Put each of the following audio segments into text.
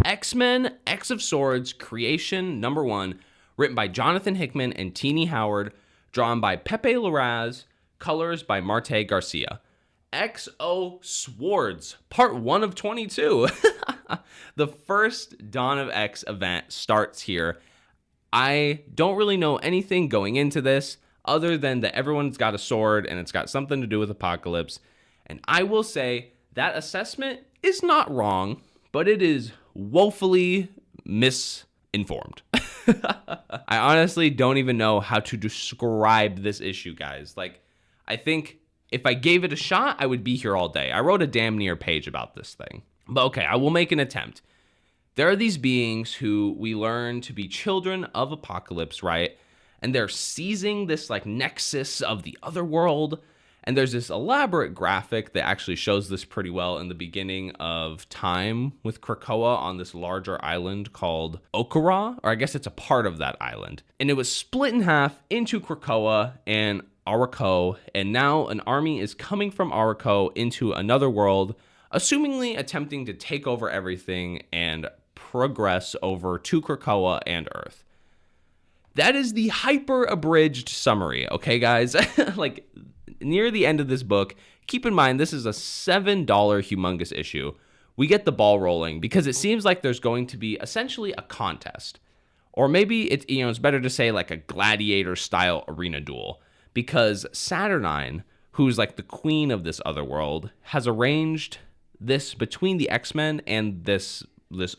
X-Men X of Swords Creation #1, written by Jonathan Hickman and Teenie Howard, drawn by Pepe Larraz, colors by Marte Garcia. XO Swords, part 1 of 22. The first Dawn of X event starts here. I don't really know anything going into this other than that everyone's got a sword and it's got something to do with Apocalypse. And I will say that assessment is not wrong, but it is woefully misinformed. I honestly don't even know how to describe this issue, guys. Like, I think if I gave it a shot, I would be here all day. I wrote a damn near page about this thing. But okay, I will make an attempt. There are these beings who we learn to be children of Apocalypse, right? And they're seizing this like nexus of the other world. And there's this elaborate graphic that actually shows this pretty well in the beginning of Time with Krakoa on this larger island called Okara, or I guess it's a part of that island. And it was split in half into Krakoa and Arakko, and now an army is coming from Arakko into another world, assumingly attempting to take over everything and progress over to Krakoa and Earth. That is the hyper-abridged summary, okay, guys? Like, near the end of this book, keep in mind this is a $7 humongous issue. We get the ball rolling because it seems like there's going to be essentially a contest. Or maybe it's better to say like a gladiator-style arena duel, because Saturnine, who's like the queen of this other world, has arranged this between the X-Men and this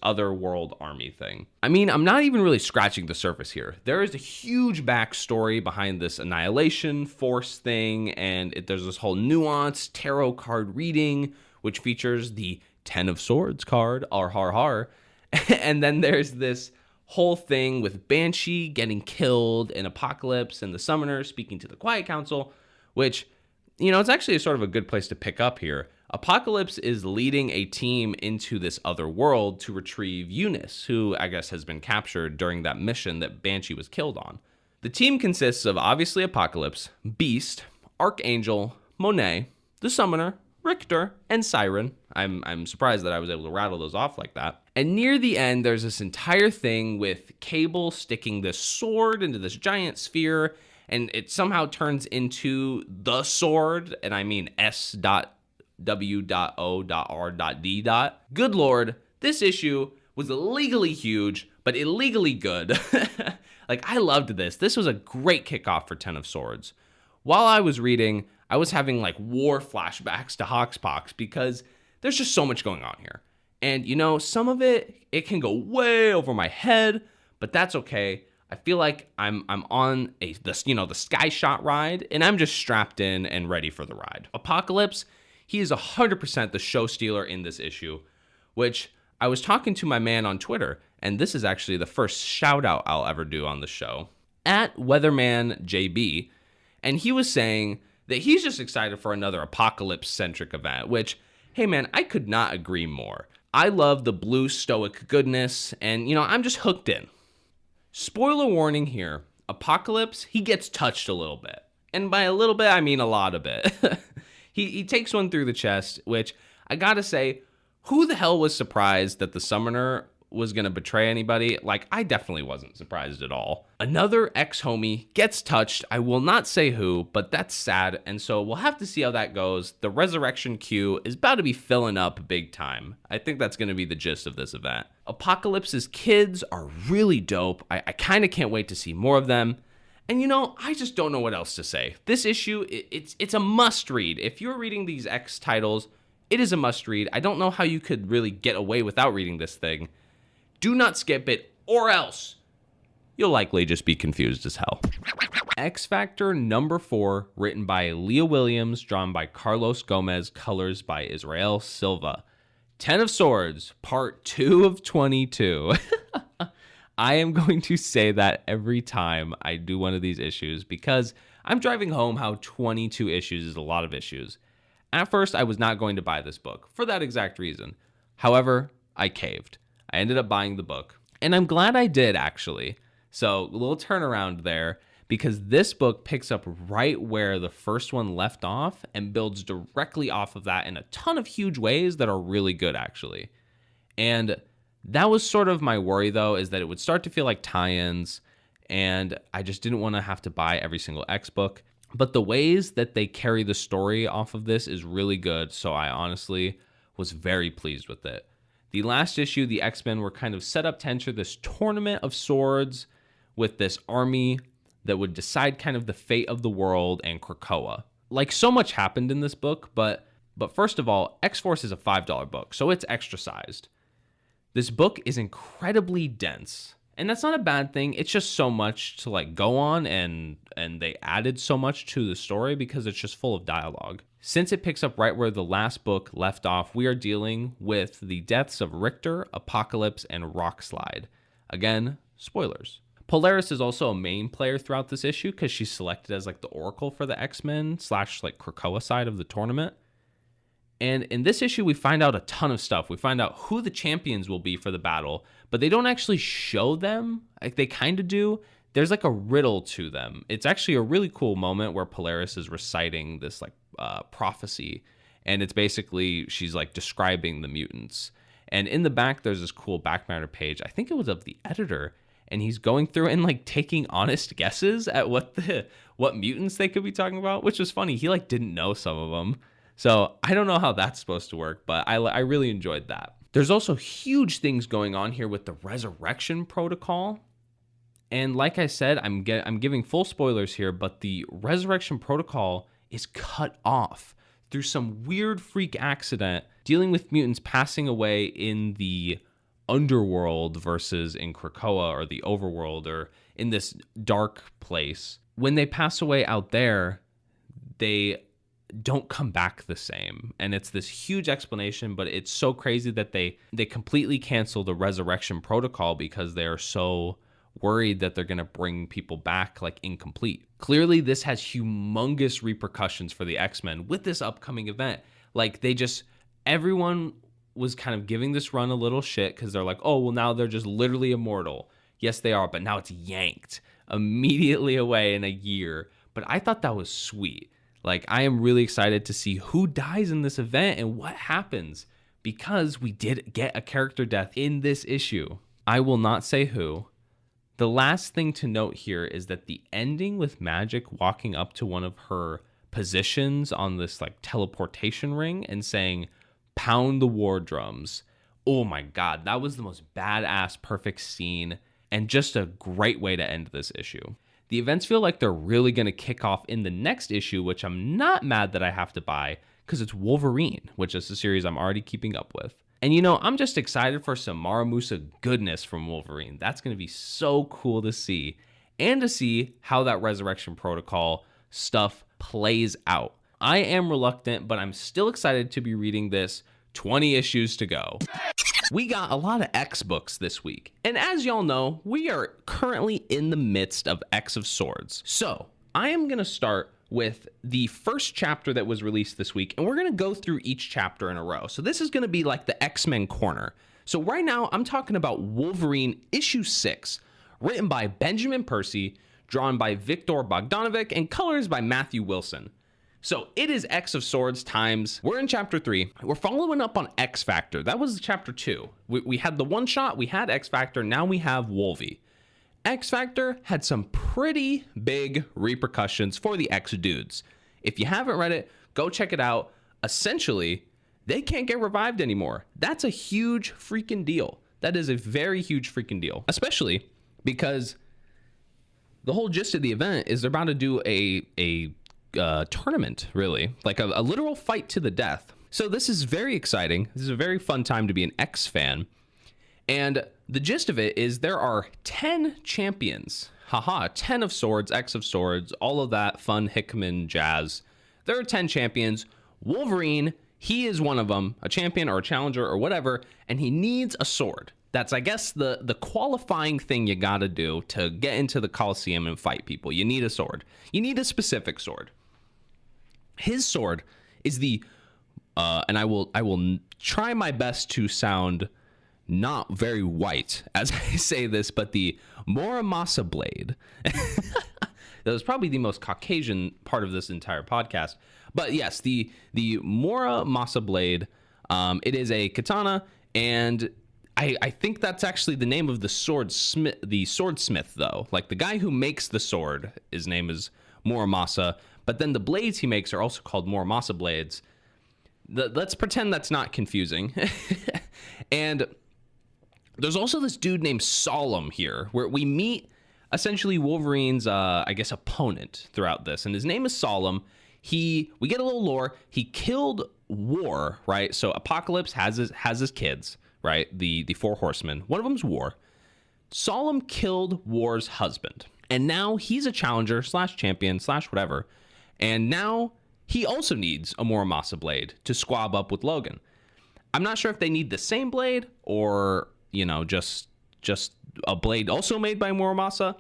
other world army thing. I mean, I'm not even really scratching the surface here. There is a huge backstory behind this annihilation force thing, and there's this whole nuanced tarot card reading, which features the 10 of Swords card, har. And then there's this whole thing with Banshee getting killed in Apocalypse and the Summoner speaking to the Quiet Council, which, it's actually a sort of a good place to pick up here. Apocalypse is leading a team into this other world to retrieve Eunice, who I guess has been captured during that mission that Banshee was killed on. The team consists of obviously Apocalypse, Beast, Archangel, Monet, the Summoner, Richter, and Siren. I'm surprised that I was able to rattle those off like that. And near the end, there's this entire thing with Cable sticking this sword into this giant sphere, and it somehow turns into the sword, and I mean S.W.O.R.D. Good Lord, this issue was illegally huge, but illegally good. Like, I loved this. This was a great kickoff for 10 of Swords. While I was reading, I was having like war flashbacks to Hoxpox because there's just so much going on here. And some of it can go way over my head, but that's okay. I feel like I'm on the Sky Shot ride, and I'm just strapped in and ready for the ride. Apocalypse, he is 100% the show stealer in this issue, which I was talking to my man on Twitter, and this is actually the first shout out I'll ever do on the show, at WeathermanJB, and he was saying that he's just excited for another Apocalypse-centric event, which, hey man, I could not agree more. I love the blue stoic goodness, and I'm just hooked in. Spoiler warning here, Apocalypse, he gets touched a little bit. And by a little bit, I mean a lot of it. He takes one through the chest, which I gotta say, who the hell was surprised that the Summoner was gonna betray anybody? Like, I definitely wasn't surprised at all. Another ex-homie gets touched. I will not say who, but that's sad, and so we'll have to see how that goes. The resurrection queue is about to be filling up big time. I think that's gonna be the gist of this event. Apocalypse's kids are really dope. I kind of can't wait to see more of them. And I just don't know what else to say. This issue, it's a must read. If you're reading these X titles, it is a must read. I don't know how you could really get away without reading this thing. Do not skip it, or else you'll likely just be confused as hell. X Factor #4, written by Leah Williams, drawn by Carlos Gomez, colors by Israel Silva. 10 of Swords, part 2 of 22. I am going to say that every time I do one of these issues because I'm driving home how 22 issues is a lot of issues. At first, I was not going to buy this book for that exact reason. However, I caved. I ended up buying the book, and I'm glad I did, actually. So, a little turnaround there, because this book picks up right where the first one left off and builds directly off of that in a ton of huge ways that are really good, actually. And That was sort of my worry, though, is that it would start to feel like tie-ins, and I just didn't want to have to buy every single X book. But the ways that they carry the story off of this is really good, so I honestly was very pleased with it. The last issue, the X-Men were kind of set up to enter this tournament of swords with this army that would decide kind of the fate of the world and Krakoa. Like, so much happened in this book, but first of all, X-Force is a $5 book, so it's extra sized. This book is incredibly dense, and that's not a bad thing. It's just so much to like go on, and they added so much to the story because it's just full of dialogue. Since it picks up right where the last book left off, we are dealing with the deaths of Richter, Apocalypse, and Rockslide. Again, spoilers. Polaris is also a main player throughout this issue because she's selected as like the Oracle for the X-Men / like Krakoa side of the tournament. And in this issue, we find out a ton of stuff. We find out who the champions will be for the battle, but they don't actually show them. Like, they kind of do. There's like a riddle to them. It's actually a really cool moment where Polaris is reciting this like prophecy, and it's basically she's like describing the mutants. And in the back, there's this cool back matter page. I think it was of the editor, and he's going through and like taking honest guesses at what mutants they could be talking about, which was funny. He like didn't know some of them. So I don't know how that's supposed to work, but I really enjoyed that. There's also huge things going on here with the Resurrection Protocol. And like I said, I'm giving full spoilers here, but the Resurrection Protocol is cut off through some weird freak accident dealing with mutants passing away in the underworld versus in Krakoa or the overworld or in this dark place. When they pass away out there, they don't come back the same, and it's this huge explanation, but it's so crazy that they completely cancel the Resurrection Protocol because they are so worried that they're going to bring people back like incomplete. Clearly this has humongous repercussions for the X-Men with this upcoming event. Like, everyone was kind of giving this run a little shit because they're like, oh well, now they're just literally immortal. Yes they are, but now it's yanked immediately away in a year. But I thought that was sweet. Like, I am really excited to see who dies in this event and what happens, because we did get a character death in this issue. I will not say who. The last thing to note here is that the ending with Magic walking up to one of her positions on this like teleportation ring and saying, "Pound the war drums." Oh my God, that was the most badass, perfect scene and just a great way to end this issue. The events feel like they're really going to kick off in the next issue, which I'm not mad that I have to buy because it's Wolverine, which is a series I'm already keeping up with. And you know, I'm just excited for some Mara Musa goodness from Wolverine. That's going to be so cool to see, and to see how that Resurrection Protocol stuff plays out. I am reluctant, but I'm still excited to be reading this. 20 issues to go. We got a lot of X books this week, and as y'all know, we are currently in the midst of X of Swords. So I am going to start with the first chapter that was released this week, and we're going to go through each chapter in a row. So this is going to be like the X-Men corner. So right now I'm talking about Wolverine issue 6, written by Benjamin Percy, drawn by Viktor Bogdanovic, and colors by Matthew Wilson. So it is X of Swords times. We're in chapter 3. We're following up on X Factor. That was chapter 2. We had the one shot, we had X Factor, now we have Wolvie. X Factor had some pretty big repercussions for the X dudes. If you haven't read it, go check it out. Essentially, they can't get revived anymore. That's a huge freaking deal. That is a very huge freaking deal, especially because the whole gist of the event is they're about to do a tournament, really, like a literal fight to the death. So this is very exciting. This is a very fun time to be an X fan. And the gist of it is there are 10 champions. 10 of Swords, X of Swords, all of that fun Hickman jazz. There are 10 champions. Wolverine, he is one of them, a champion or a challenger or whatever, and he needs a sword. That's, I guess, the qualifying thing you gotta do to get into the Coliseum and fight people. You need a sword. You need a specific sword. His sword is the, and I will try my best to sound not very white as I say this, but the Muramasa blade. That was probably the most Caucasian part of this entire podcast. But yes, the Muramasa blade, it is a katana, and I think that's actually the name of the swordsmith, though. Like the guy who makes the sword, his name is Muramasa, but then the blades he makes are also called Muramasa blades. Let's pretend that's not confusing. And there's also this dude named Solemn here, where we meet essentially Wolverine's, I guess, opponent throughout this, and his name is Solemn. We get a little lore. He killed War, right? So Apocalypse has his kids, right? The four horsemen. One of them's War. Solemn killed War's husband, and now he's a challenger / champion / whatever. And now he also needs a Muramasa blade to squab up with Logan. I'm not sure if they need the same blade or, you know, just a blade also made by Muramasa.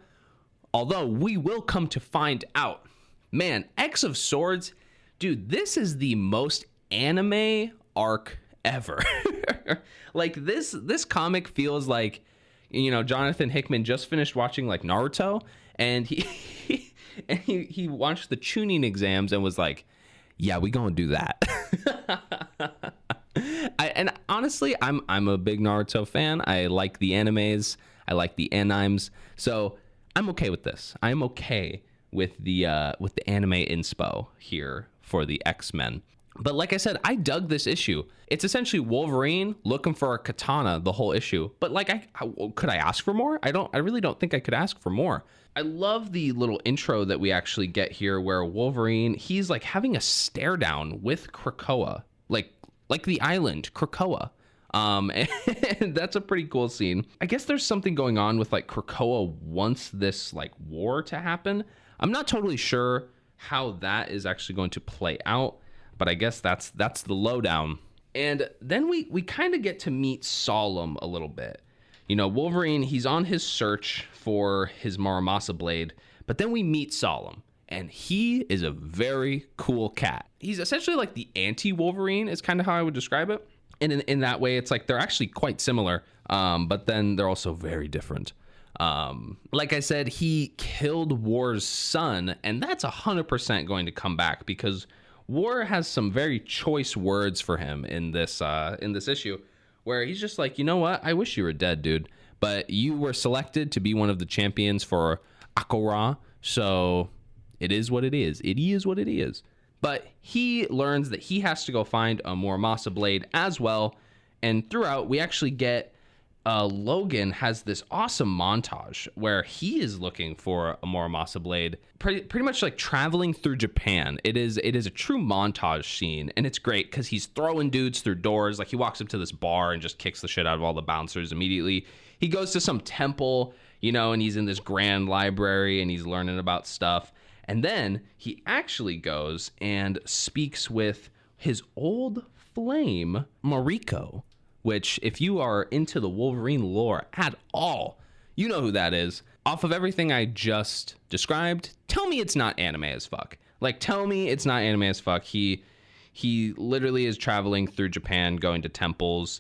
Although we will come to find out. Man, X of Swords, dude, this is the most anime arc ever. Like this comic feels like, you know, Jonathan Hickman just finished watching like Naruto, and he watched the Chunin exams and was like, yeah, we gonna do that. And honestly, I'm a big Naruto fan. I like the animes. I like the animes. So I'm okay with this. I'm okay with the anime inspo here for the X-Men. But like I said, I dug this issue. It's essentially Wolverine looking for a katana the whole issue. But like, could I ask for more? I really don't think I could ask for more. I love the little intro that we actually get here where Wolverine, he's like having a stare down with Krakoa, like the island Krakoa. And that's a pretty cool scene. I guess there's something going on with like Krakoa wants this like war to happen. I'm not totally sure how that is actually going to play out, but I guess that's the lowdown. And then we kind of get to meet Solemn a little bit. You know, Wolverine, he's on his search for his Muramasa blade, but then we meet Solemn, and he is a very cool cat. He's essentially like the anti-Wolverine is kind of how I would describe it. And in that way, it's like they're actually quite similar, but then they're also very different. Like I said, he killed War's son, and that's 100% going to come back because War has some very choice words for him in this issue, where he's just like, you know what? I wish you were dead, dude. But you were selected to be one of the champions for Akora, so it is what it is. It is what it is. But he learns that he has to go find a Muramasa blade as well. And throughout, we actually get Logan has this awesome montage where he is looking for a Muramasa blade, pretty much like traveling through Japan. It is a true montage scene, and it's great because he's throwing dudes through doors. Like he walks up to this bar and just kicks the shit out of all the bouncers immediately. He goes to some temple, you know, and he's in this grand library and he's learning about stuff. And then he actually goes and speaks with his old flame, Mariko, which if you are into the Wolverine lore at all, you know who that is. Off of everything I just described, tell me it's not anime as fuck. Like, tell me it's not anime as fuck. He literally is traveling through Japan, going to temples,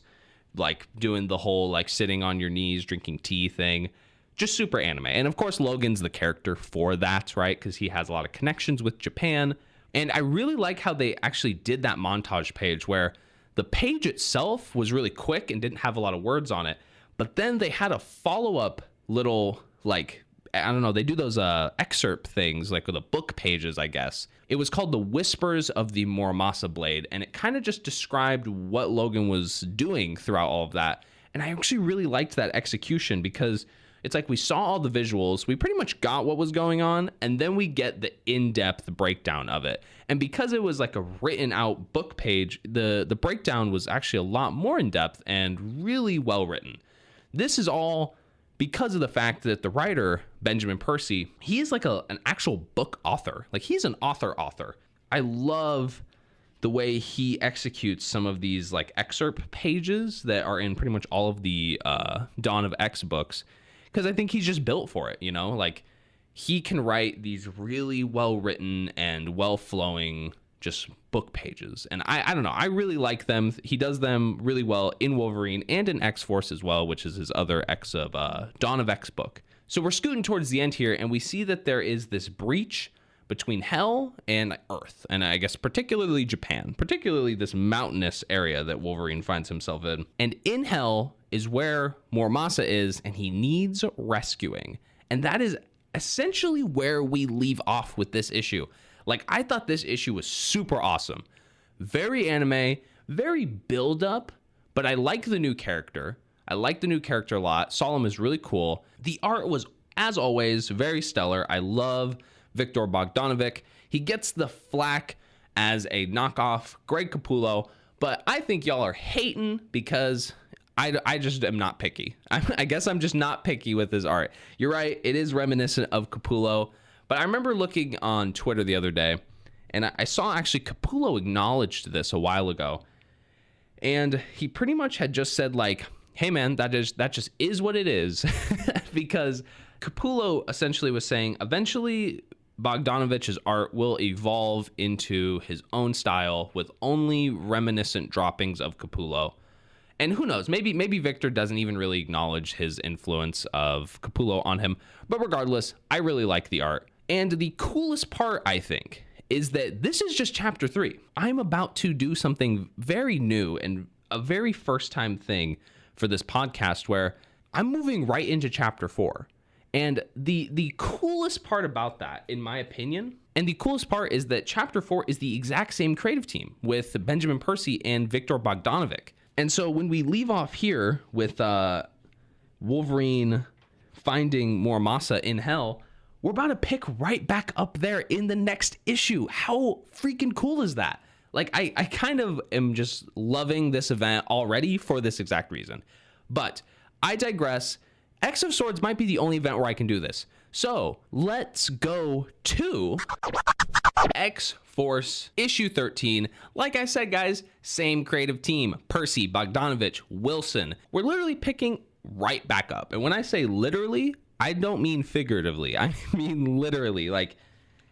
like doing the whole like sitting on your knees, drinking tea thing. Just super anime. And of course, Logan's the character for that, right? Because he has a lot of connections with Japan. And I really like how they actually did that montage page where the page itself was really quick and didn't have a lot of words on it. But then they had a follow-up little, like, I don't know, they do those excerpt things, like with the book pages, I guess. It was called The Whispers of the Muramasa Blade. And it kind of just described what Logan was doing throughout all of that. And I actually really liked that execution because it's like we saw all the visuals, we pretty much got what was going on, and then we get the in-depth breakdown of it. And because it was like a written out book page, the breakdown was actually a lot more in-depth and really well written. This is all because of the fact that the writer, Benjamin Percy, he is like an actual book author. Like he's an author. I love the way he executes some of these like excerpt pages that are in pretty much all of the Dawn of X books. Because I think he's just built for it, you know? Like, he can write these really well-written and well-flowing just book pages. And I don't know. I really like them. He does them really well in Wolverine and in X-Force as well, which is his other Dawn of X book. So we're scooting towards the end here, and we see that there is this breach between Hell and Earth, and I guess particularly Japan, particularly this mountainous area that Wolverine finds himself in. And in Hell is where Muramasa is, and he needs rescuing. And that is essentially where we leave off with this issue. Like, I thought this issue was super awesome. Very anime, very build up, but I like the new character. I like the new character a lot. Solemn is really cool. The art was, as always, very stellar. I love Viktor Bogdanovic. He gets the flack as a knockoff Greg Capullo, but I think y'all are hating because I just am not picky. I guess I'm just not picky with his art. You're right, it is reminiscent of Capullo, but I remember looking on Twitter the other day, and I saw actually Capullo acknowledged this a while ago, and he pretty much had just said, like, hey man, that just is what it is. Because Capullo essentially was saying eventually Bogdanovich's art will evolve into his own style with only reminiscent droppings of Capullo. And who knows, maybe Victor doesn't even really acknowledge his influence of Capullo on him. But regardless, I really like the art. And the coolest part, I think, is that this is just chapter 3. I'm about to do something very new and a very first time thing for this podcast where I'm moving right into chapter 4. And the coolest part about that, in my opinion, and the coolest part is that chapter 4 is the exact same creative team with Benjamin Percy and Viktor Bogdanovic. And so when we leave off here with Wolverine finding Muramasa in Hell, we're about to pick right back up there in the next issue. How freaking cool is that? Like, I kind of am just loving this event already for this exact reason. But I digress. X of Swords might be the only event where I can do this. So let's go to X-Force issue 13. Like I said, guys, same creative team. Percy, Bogdanovich, Wilson. We're literally picking right back up. And when I say literally, I don't mean figuratively. I mean literally. Like,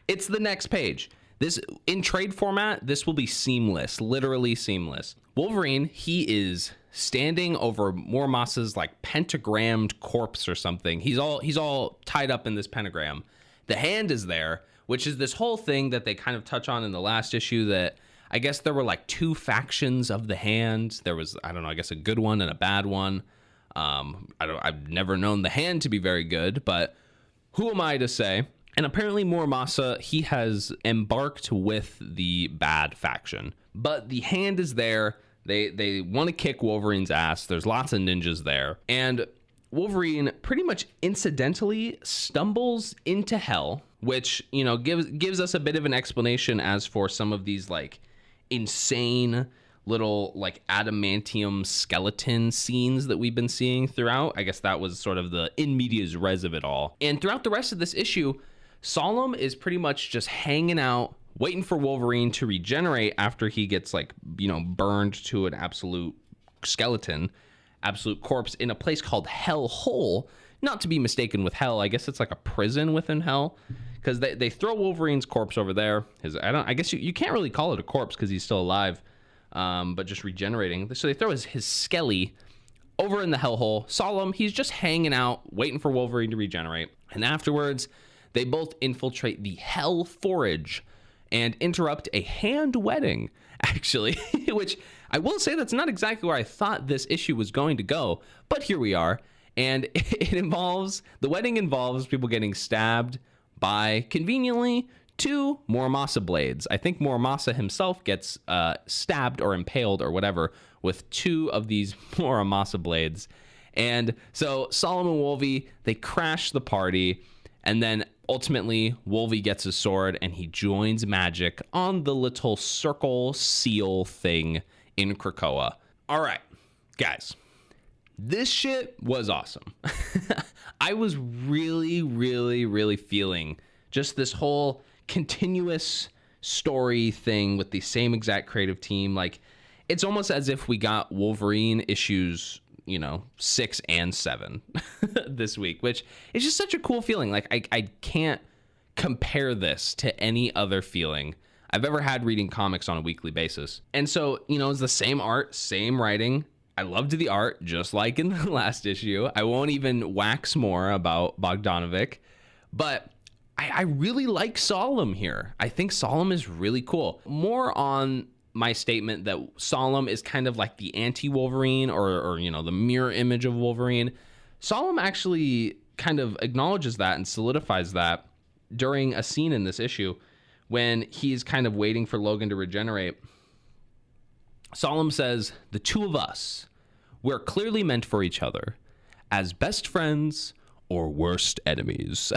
it's the next page. This, in trade format, this will be seamless, literally seamless. Wolverine, he is standing over Muramasa's like pentagrammed corpse or something. He's all tied up in this pentagram. The hand is there, which is this whole thing that they kind of touch on in the last issue, that I guess there were like two factions of the hand. There was, I don't know, I guess a good one and a bad one. I've never known the hand to be very good, but who am I to say? And apparently Muramasa, he has embarked with the bad faction, but the hand is there. They want to kick Wolverine's ass. There's lots of ninjas there. And Wolverine pretty much incidentally stumbles into Hell, which, you know, gives us a bit of an explanation as for some of these like insane little like adamantium skeleton scenes that we've been seeing throughout. I guess that was sort of the in medias res of it all. And throughout the rest of this issue, Solemn is pretty much just hanging out, waiting for Wolverine to regenerate after he gets, like, you know, burned to an absolute skeleton, absolute corpse in a place called Hell Hole. Not to be mistaken with Hell. I guess it's like a prison within Hell, because they throw Wolverine's corpse over there. I guess you can't really call it a corpse because he's still alive, but just regenerating. So they throw his skelly over in the Hell Hole. Solemn, he's just hanging out, waiting for Wolverine to regenerate. And afterwards, they both infiltrate the Hell Forge and interrupt a hand wedding, actually, which I will say that's not exactly where I thought this issue was going to go, but here we are. And the wedding involves people getting stabbed by, conveniently, 2 Muramasa blades. I think Muramasa himself gets stabbed or impaled or whatever with 2 of these Muramasa blades. And so Solomon Wolvie, they crash the party, and then ultimately Wolvie gets his sword and he joins Magic on the little circle seal thing in Krakoa. All right, guys, this shit was awesome. I was really, really, really feeling just this whole continuous story thing with the same exact creative team. Like, it's almost as if we got Wolverine issues, 6 and 7 this week, which is just such a cool feeling. Like, I can't compare this to any other feeling I've ever had reading comics on a weekly basis. And so, it's the same art, same writing. I loved the art, just like in the last issue. I won't even wax more about Bogdanovic, but I really like Solemn here. I think Solemn is really cool. More on my statement that Solemn is kind of like the anti-Wolverine or you know, the mirror image of Wolverine. Solemn actually kind of acknowledges that and solidifies that during a scene in this issue when he's kind of waiting for Logan to regenerate. Solemn says, "The two of us, we're clearly meant for each other as best friends or worst enemies."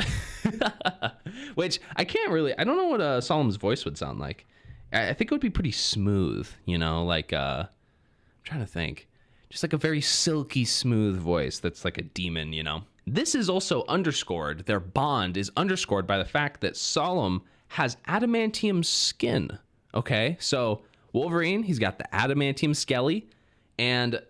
Which I don't know what Solemn's voice would sound like. I think it would be pretty smooth, you know, like, I'm trying to think. Just like a very silky smooth voice that's like a demon, you know. This is also underscored. Their bond is underscored by the fact that Solemn has adamantium skin. Okay, so Wolverine, he's got the adamantium skelly, and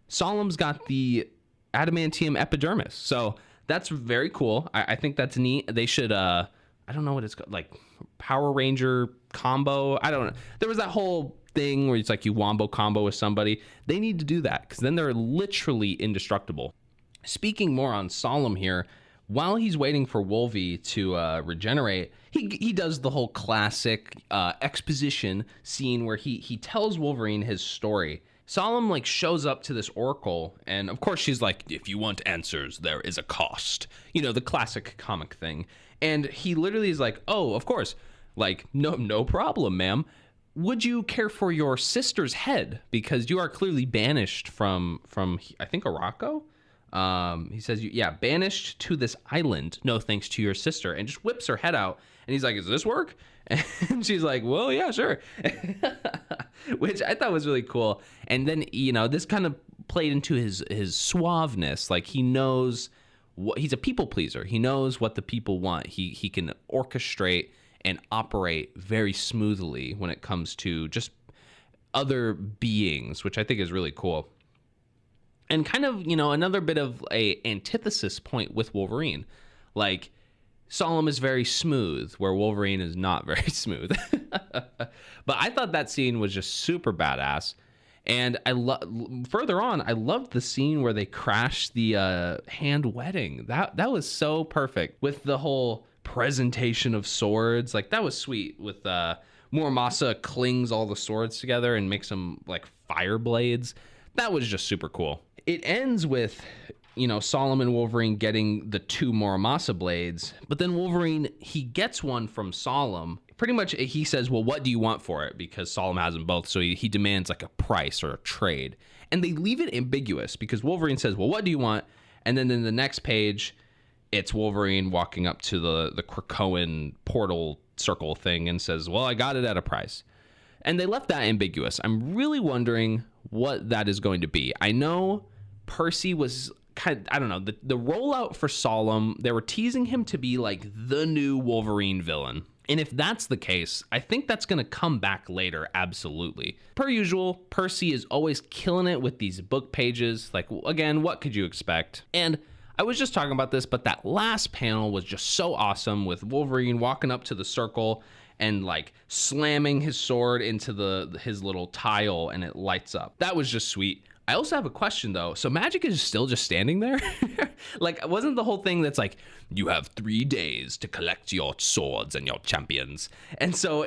Solemn's got the adamantium epidermis. So that's very cool. I think that's neat. They should, I don't know what it's called, like Power Ranger combo. I don't know. There was that whole thing where it's like you wombo combo with somebody. They need to do that because then they're literally indestructible. Speaking more on Solemn here, while he's waiting for Wolvie to regenerate, he does the whole classic exposition scene where he tells Wolverine his story. Solemn like shows up to this Oracle, and of course she's like, "If you want answers, there is a cost." You know, the classic comic thing. And he literally is like, "Oh, of course. Like, no problem, ma'am. Would you care for your sister's head? Because you are clearly banished from I think, Araco." He says, "Banished to this island, no thanks to your sister," and just whips her head out. And he's like, "Does this work?" And she's like, "Well, yeah, sure." Which I thought was really cool. And then, you know, this kind of played into his suaveness. Like, he knows he's a people pleaser. He knows what the people want. He can orchestrate and operate very smoothly when it comes to just other beings, which I think is really cool. And kind of, you know, another bit of a antithesis point with Wolverine. Like, Solemn is very smooth, where Wolverine is not very smooth. But I thought that scene was just super badass. And further on, I loved the scene where they crashed the hand wedding. That was so perfect with the whole presentation of swords. Like, that was sweet with Muramasa clings all the swords together and makes them like fire blades. That was just super cool. It ends with, you know, Solemn and Wolverine getting the two Muramasa blades, but then Wolverine, he gets one from Solemn. Pretty much he says, "Well, what do you want for it?" Because Solemn has them both, so he demands like a price or a trade. And they leave it ambiguous because Wolverine says, "Well, what do you want?" And then in the next page, it's Wolverine walking up to the Krakoan portal circle thing and says, "Well, I got it at a price." And they left that ambiguous. I'm really wondering what that is going to be. I know Percy was kind of, I don't know, the rollout for Solemn, they were teasing him to be like the new Wolverine villain. And if that's the case, I think that's going to come back later, absolutely. Per usual, Percy is always killing it with these book pages. Like, again, what could you expect? And I was just talking about this, but that last panel was just so awesome with Wolverine walking up to the circle and like slamming his sword into his little tile and it lights up. That was just sweet. I also have a question though. So Magic is still just standing there? Like, wasn't the whole thing that's like, you have 3 days to collect your swords and your champions? And so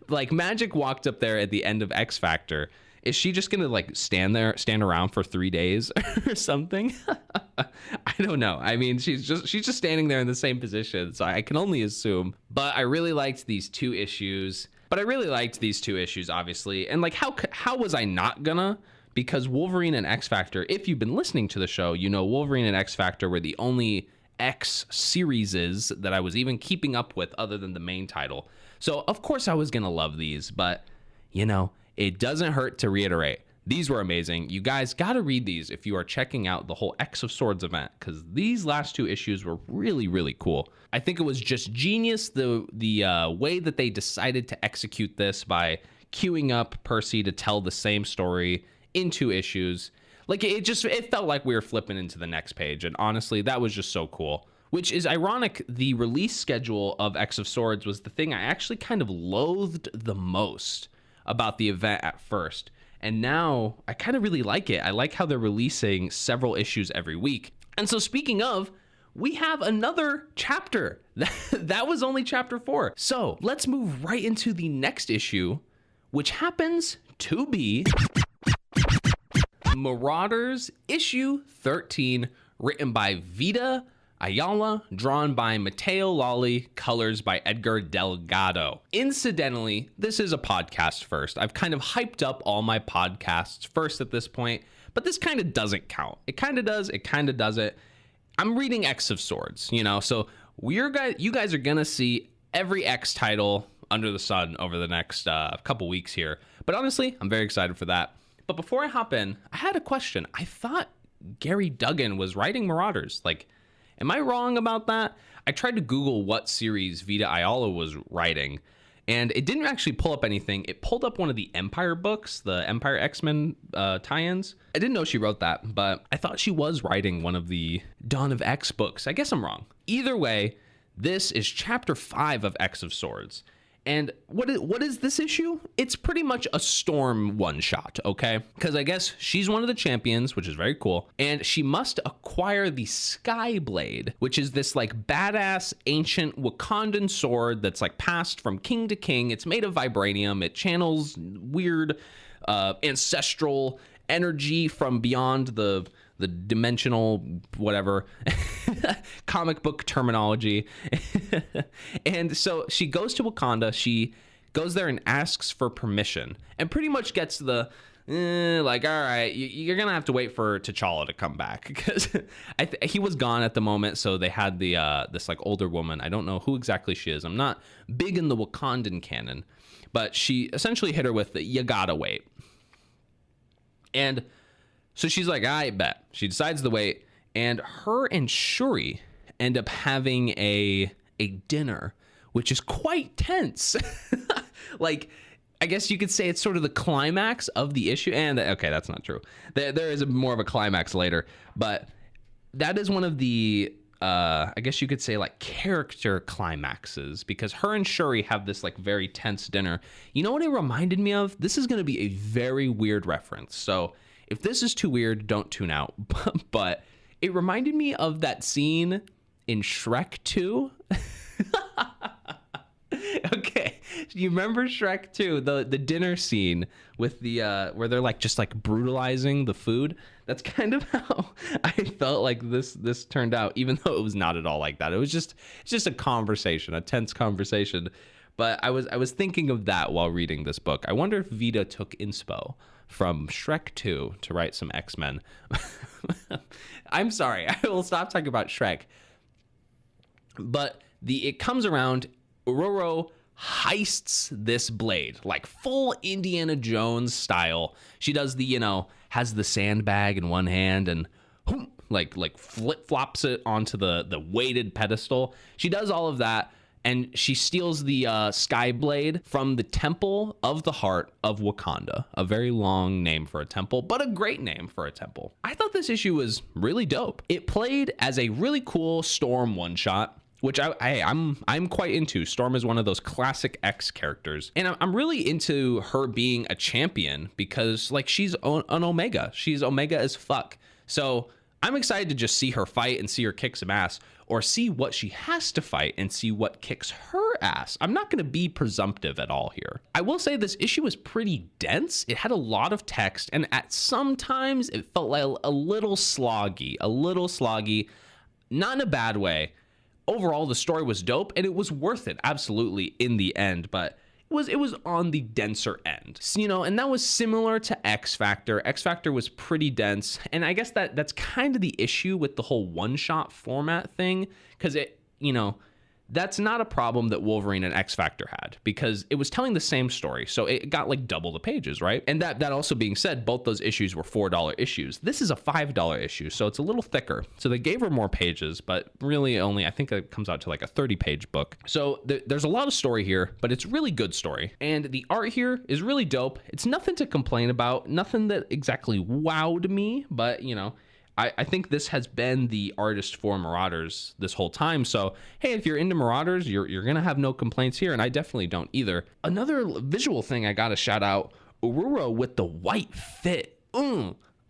like Magic walked up there at the end of X Factor. Is she just gonna like stand around for 3 days or something? I don't know. I mean, she's just standing there in the same position, so I can only assume. But I really liked these two issues. Obviously. And like, how was I not gonna? Because Wolverine and X Factor, if you've been listening to the show, you know Wolverine and X Factor were the only X series that I was even keeping up with other than the main title. So of course I was gonna love these, but you know, it doesn't hurt to reiterate. These were amazing. You guys got to read these if you are checking out the whole X of Swords event, because these last 2 issues were really, really cool. I think it was just genius the way that they decided to execute this by queuing up Percy to tell the same story in 2 issues. Like, it felt like we were flipping into the next page, and honestly, that was just so cool. Which is ironic, the release schedule of X of Swords was the thing I actually kind of loathed the most about the event at first. And now I kind of really like it. I like how they're releasing several issues every week. And so speaking of, we have another chapter. That was only chapter 4. So let's move right into the next issue, which happens to be Marauders issue 13, written by Vita Ayala, drawn by Matteo Lolli, colors by Edgar Delgado. Incidentally, this is a podcast first. I've kind of hyped up all my podcasts first at this point, but this kind of doesn't count. It kind of does, it kind of doesn't. I'm reading X of Swords, so you guys are gonna see every X title under the sun over the next couple weeks here. But honestly, I'm very excited for that. But before I hop in, I had a question. I thought Gary Duggan was writing Marauders. Like, am I wrong about that? I tried to Google what series Vita Ayala was writing, and it didn't actually pull up anything. It pulled up one of the Empire books, the Empire X-Men tie-ins. I didn't know she wrote that, but I thought she was writing one of the Dawn of X books. I guess I'm wrong. Either way, this is chapter 5 of X of Swords. And what is this issue? It's pretty much a Storm one-shot, okay? Because I guess she's one of the champions, which is very cool, and she must acquire the Skyblade, which is this like badass ancient Wakandan sword that's like passed from king to king. It's made of vibranium. It channels weird ancestral energy from beyond the dimensional whatever comic book terminology. And so she goes to Wakanda. She goes there and asks for permission, and pretty much gets the like, all right, you're gonna have to wait for T'Challa to come back, because he was gone at the moment. So they had the this like older woman. I don't know who exactly she is. I'm not big in the Wakandan canon, but she essentially hit her with the "you gotta wait." And so she's like, I bet. She decides to wait, and her and Shuri end up having a dinner, which is quite tense. Like, I guess you could say it's sort of the climax of the issue. And okay, that's not true. There is more of a climax later, but that is one of the I guess you could say like character climaxes, because her and Shuri have this like very tense dinner. You know what it reminded me of? This is going to be a very weird reference. So if this is too weird, don't tune out. But it reminded me of that scene in Shrek 2. Okay, you remember Shrek 2, the dinner scene with the where they're like just like brutalizing the food? That's kind of how I felt like this turned out, even though it was not at all like that. It was just a conversation, a tense conversation. But I was thinking of that while reading this book. I wonder if Vita took inspo from Shrek 2 to write some X-Men. I'm sorry, I will stop talking about Shrek. But it comes around, Ororo heists this blade, like full Indiana Jones style. She does the, has the sandbag in one hand and like flip-flops it onto the weighted pedestal. She does all of that, and she steals the Skyblade from the Temple of the Heart of Wakanda. A very long name for a temple, but a great name for a temple. I thought this issue was really dope. It played as a really cool Storm one-shot, which I'm quite into. Storm is one of those classic X characters, and I'm really into her being a champion because like she's an Omega. She's Omega as fuck. So I'm excited to just see her fight and see her kick some ass, or see what she has to fight and see what kicks her ass. I'm not going to be presumptive at all here. I will say this issue was pretty dense. It had a lot of text, and at some times it felt like a little sloggy, not in a bad way. Overall, the story was dope, and it was worth it, absolutely, in the end, but it was on the denser end. So, and that was similar to X Factor. X Factor was pretty dense, and I guess that's kind of the issue with the whole one-shot format thing, because that's not a problem that Wolverine and X Factor had, because it was telling the same story, so it got like double the pages, right? And that also being said, both those issues were $4 issues. This is a $5 issue, so it's a little thicker. So they gave her more pages, but really only, I think it comes out to like a 30-page book. So there's a lot of story here, but it's really good story. And the art here is really dope. It's nothing to complain about, nothing that exactly wowed me, but I think this has been the artist for Marauders this whole time. So, hey, if you're into Marauders, you're going to have no complaints here, and I definitely don't either. Another visual thing I got to shout out, Ororo with the white fit.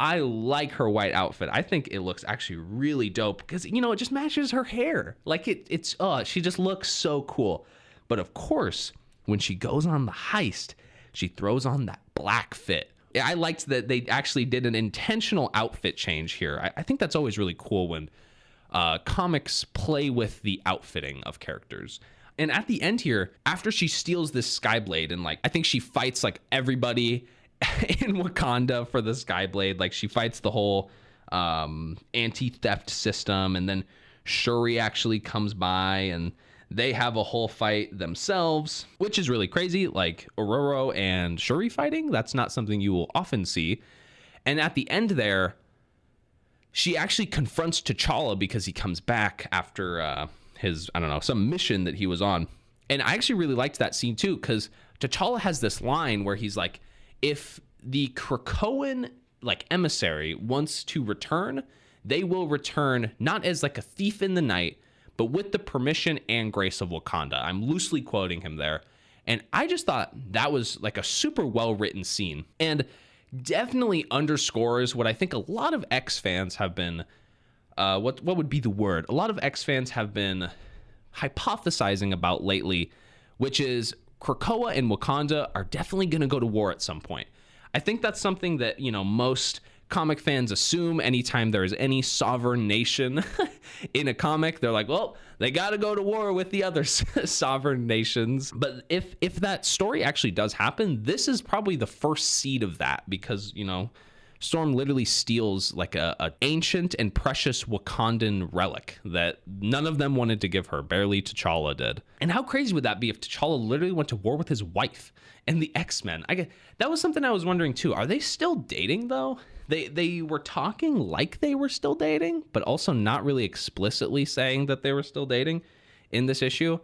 I like her white outfit. I think it looks actually really dope because, you know, it just matches her hair. Like she just looks so cool. But of course, when she goes on the heist, she throws on that black fit. Yeah, I liked that they actually did an intentional outfit change here. I think that's always really cool when comics play with the outfitting of characters. And at the end here, after she steals this Skyblade and like, I think she fights like everybody in Wakanda for the Skyblade. Like she fights the whole anti-theft system, and then Shuri actually comes by and they have a whole fight themselves, which is really crazy. Like Ororo and Shuri fighting, that's not something you will often see. And at the end there, she actually confronts T'Challa because he comes back after his, I don't know, some mission that he was on. And I actually really liked that scene too, because T'Challa has this line where he's like, if the Krakoan like emissary wants to return, they will return not as like a thief in the night, but with the permission and grace of Wakanda. I'm loosely quoting him there. And I just thought that was like a super well-written scene, and definitely underscores what I think a lot of X fans have been, what would be the word? A lot of X fans have been hypothesizing about lately, which is Krakoa and Wakanda are definitely going to go to war at some point. I think that's something that, you know, most comic fans assume anytime there is any sovereign nation in a comic. They're like, well, they got to go to war with the other sovereign nations. But if that story actually does happen, this is probably the first seed of that, because, you know, Storm literally steals like a ancient and precious Wakandan relic that none of them wanted to give her. Barely T'Challa did. And how crazy would that be if T'Challa literally went to war with his wife and the X-Men? That was something I was wondering too. Are they still dating though? They were talking like they were still dating, but also not really explicitly saying that they were still dating in this issue.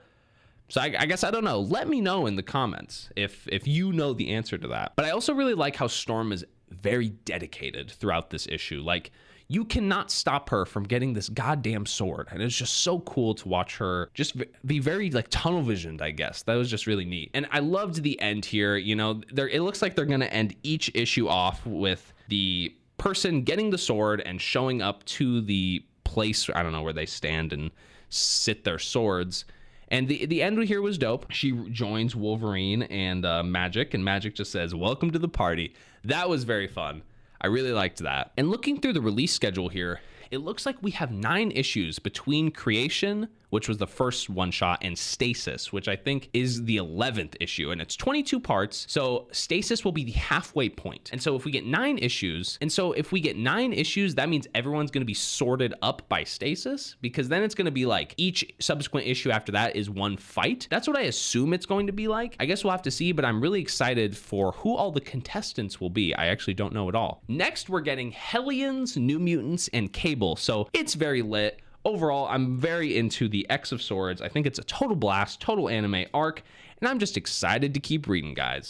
So I guess, I don't know. Let me know in the comments if you know the answer to that. But I also really like how Storm is very dedicated throughout this issue. Like, you cannot stop her from getting this goddamn sword, and it's just so cool to watch her just be very like tunnel visioned, I guess. That was just really neat. And I loved the end here. You know, it looks like they're gonna end each issue off with the person getting the sword and showing up to the place, I don't know, where they stand and sit their swords. And the end here was dope. She joins Wolverine and Magic, and Magic just says, "Welcome to the party." That was very fun. I really liked that. And looking through the release schedule here, it looks like we have 9 issues between Creation, which was the first one shot, and Stasis, which I think is the 11th issue, and it's 22 parts. So Stasis will be the halfway point. And so if we get 9 issues, that means everyone's going to be sorted up by Stasis, because then it's going to be like each subsequent issue after that is one fight. That's what I assume it's going to be like. I guess we'll have to see, but I'm really excited for who all the contestants will be. I actually don't know at all. Next, we're getting Hellions, New Mutants, and Cable. So it's very lit. Overall, I'm very into the X of Swords. I think it's a total blast, total anime arc, and I'm just excited to keep reading, guys.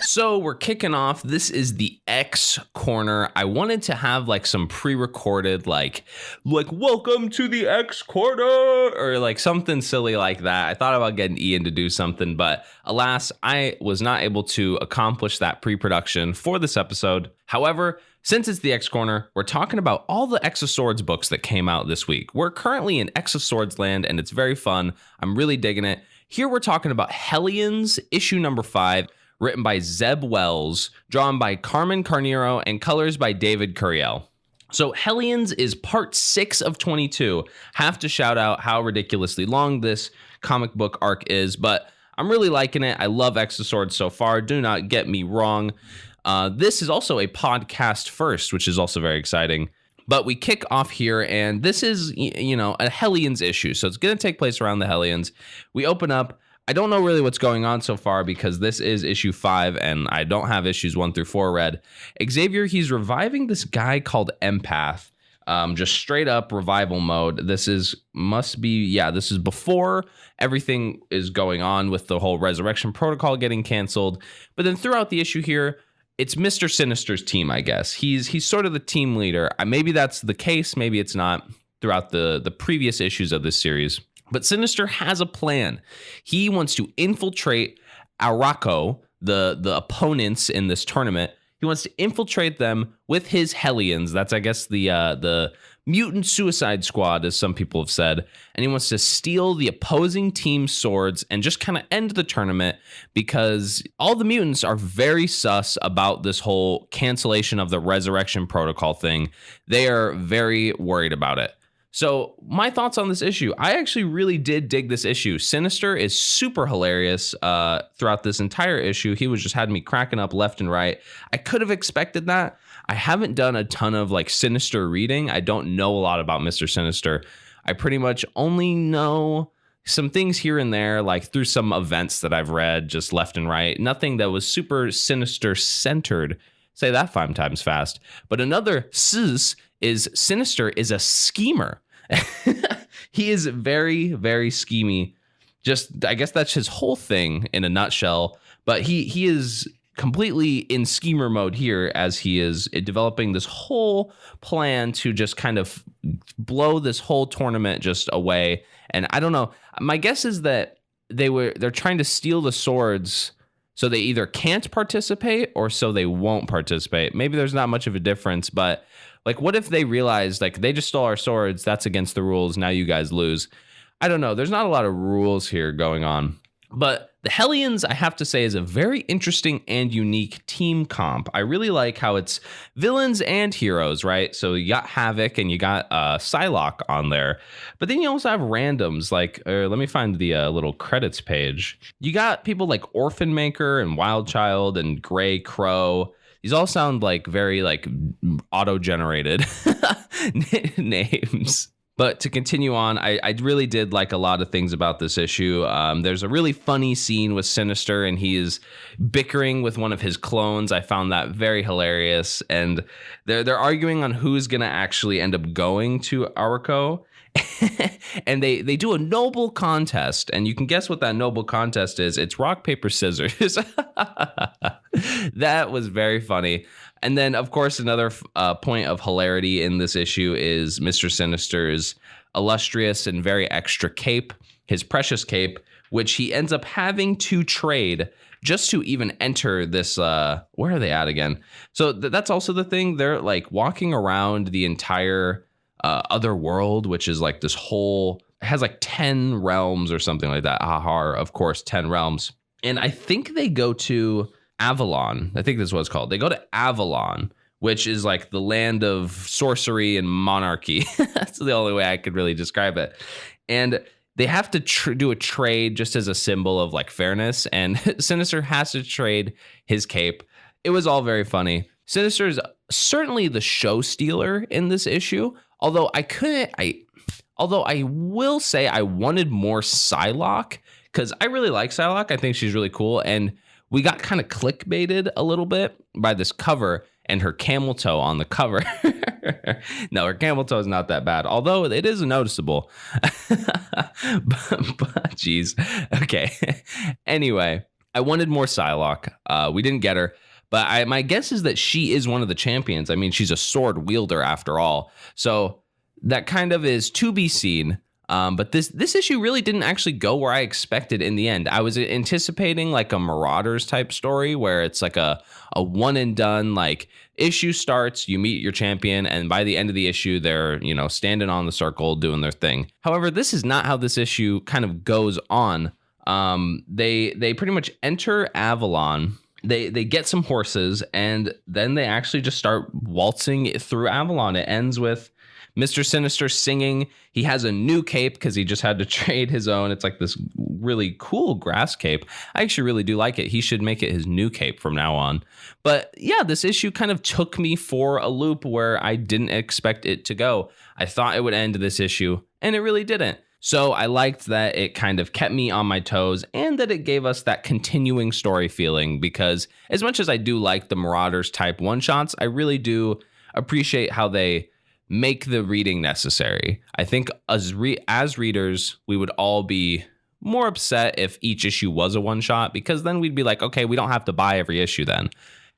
So we're kicking off. This is the X Corner. I wanted to have like some pre-recorded, like welcome to the X Corner, or like something silly like that. I thought about getting Ian to do something, but alas, I was not able to accomplish that pre-production for this episode. However, since it's the X Corner, we're talking about all the X of Swords books that came out this week. We're currently in X of Swords land, and it's very fun. I'm really digging it. Here we're talking about Hellions, issue number 5, written by Zeb Wells, drawn by Carmen Carnero, and colors by David Curiel. So Hellions is part 6 of 22. Have to shout out how ridiculously long this comic book arc is, but I'm really liking it. I love X of Swords so far. Do not get me wrong. This is also a podcast first, which is also very exciting. But we kick off here, and this is, you know, a Hellions issue. So it's going to take place around the Hellions. We open up. I don't know really what's going on so far because this is issue 5, and I don't have issues 1 through 4 read. Xavier, he's reviving this guy called Empath. Just straight up revival mode. This is before everything is going on with the whole Resurrection Protocol getting canceled. But then throughout the issue here, it's Mr. Sinister's team, I guess. He's sort of the team leader. Maybe that's the case. Maybe it's not throughout the previous issues of this series. But Sinister has a plan. He wants to infiltrate Arakko, the opponents in this tournament. He He wants to infiltrate them with his Hellions. That's, I guess, the mutant suicide squad, as some people have said. And he wants to steal the opposing team's swords and just kind of end the tournament because all the mutants are very sus about this whole cancellation of the resurrection protocol thing. They are very worried about it. So my thoughts on this issue, I actually really did dig this issue. Sinister is super hilarious throughout this entire issue. He was just had me cracking up left and right. I could have expected that. I haven't done a ton of like Sinister reading. I don't know a lot about Mr. Sinister. I pretty much only know some things here and there, like through some events that I've read just left and right. Nothing that was super Sinister centered. Say that 5 times fast. But another sis is Sinister is a schemer. He is very, very schemy. Just, I guess that's his whole thing in a nutshell. But he is completely in schemer mode here as he is developing this whole plan to just kind of blow this whole tournament just away. And I don't know. My guess is that they're trying to steal the swords so they either can't participate or so they won't participate. Maybe there's not much of a difference, but like, what if they realized, like, they just stole our swords, that's against the rules, now you guys lose? I don't know. There's not a lot of rules here going on. But the Hellions, I have to say, is a very interesting and unique team comp. I really like how it's villains and heroes, right? So you got Havoc and you got Psylocke on there. But then you also have randoms, like, let me find the little credits page. You got people like Orphan Maker and Wild Child and Grey Crow. These all sound like very like auto-generated names. But to continue on, I really did like a lot of things about this issue. There's a really funny scene with Sinister, and he is bickering with one of his clones. I found that very hilarious. And they're arguing on who's going to actually end up going to Aurico. And they do a noble contest, and you can guess what that noble contest is. It's rock, paper, scissors. That was very funny. And then, of course, another point of hilarity in this issue is Mr. Sinister's illustrious and very extra cape, his precious cape, which he ends up having to trade just to even enter this. Where are they at again? So that's also the thing. They're like walking around the entire other world, which is like this whole, it has like 10 realms or something like that. Ahar, of course, 10 realms. And I think they go to Avalon. I think that's what it's called. They go to Avalon, which is like the land of sorcery and monarchy. That's the only way I could really describe it. And they have to do a trade just as a symbol of like fairness. And Sinister has to trade his cape. It was all very funny. Sinister is certainly the show stealer in this issue. Although I will say I wanted more Psylocke, because I really like Psylocke. I think she's really cool. And we got kind of clickbaited a little bit by this cover and her camel toe on the cover. No, her camel toe is not that bad, although it is noticeable. but geez. Okay. Anyway, I wanted more Psylocke. We didn't get her. But my guess is that she is one of the champions. I mean, she's a sword wielder after all. So that kind of is to be seen. But this issue really didn't actually go where I expected in the end. I was anticipating like a Marauders type story where it's like a one and done, like issue starts, you meet your champion, and by the end of the issue, they're, standing on the circle doing their thing. However, this is not how this issue kind of goes on. They pretty much enter Avalon. They get some horses, and then they actually just start waltzing through Avalon. It ends with Mr. Sinister singing. He has a new cape because he just had to trade his own. It's like this really cool grass cape. I actually really do like it. He should make it his new cape from now on. But yeah, this issue kind of took me for a loop where I didn't expect it to go. I thought it would end this issue, and it really didn't. So I liked that it kind of kept me on my toes and that it gave us that continuing story feeling, because as much as I do like the Marauders type one-shots, I really do appreciate how they make the reading necessary. I think as readers, we would all be more upset if each issue was a one-shot, because then we'd be like, okay, we don't have to buy every issue then.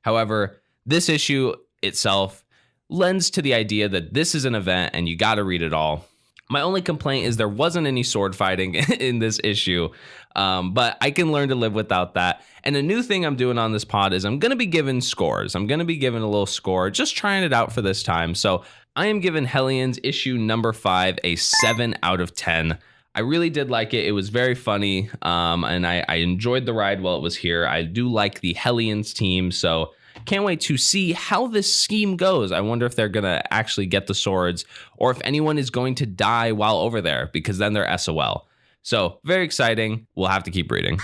However, this issue itself lends to the idea that this is an event and you got to read it all. My only complaint is there wasn't any sword fighting in this issue, but I can learn to live without that. And a new thing I'm doing on this pod is I'm going to be giving scores. I'm going to be giving a little score, just trying it out for this time. So I am giving Hellions issue number 5 a 7 out of 10. I really did like it. It was very funny, and I enjoyed the ride while it was here. I do like the Hellions team, so can't wait to see how this scheme goes. I wonder if they're going to actually get the swords or if anyone is going to die while over there, because then they're SOL. So very exciting. We'll have to keep reading.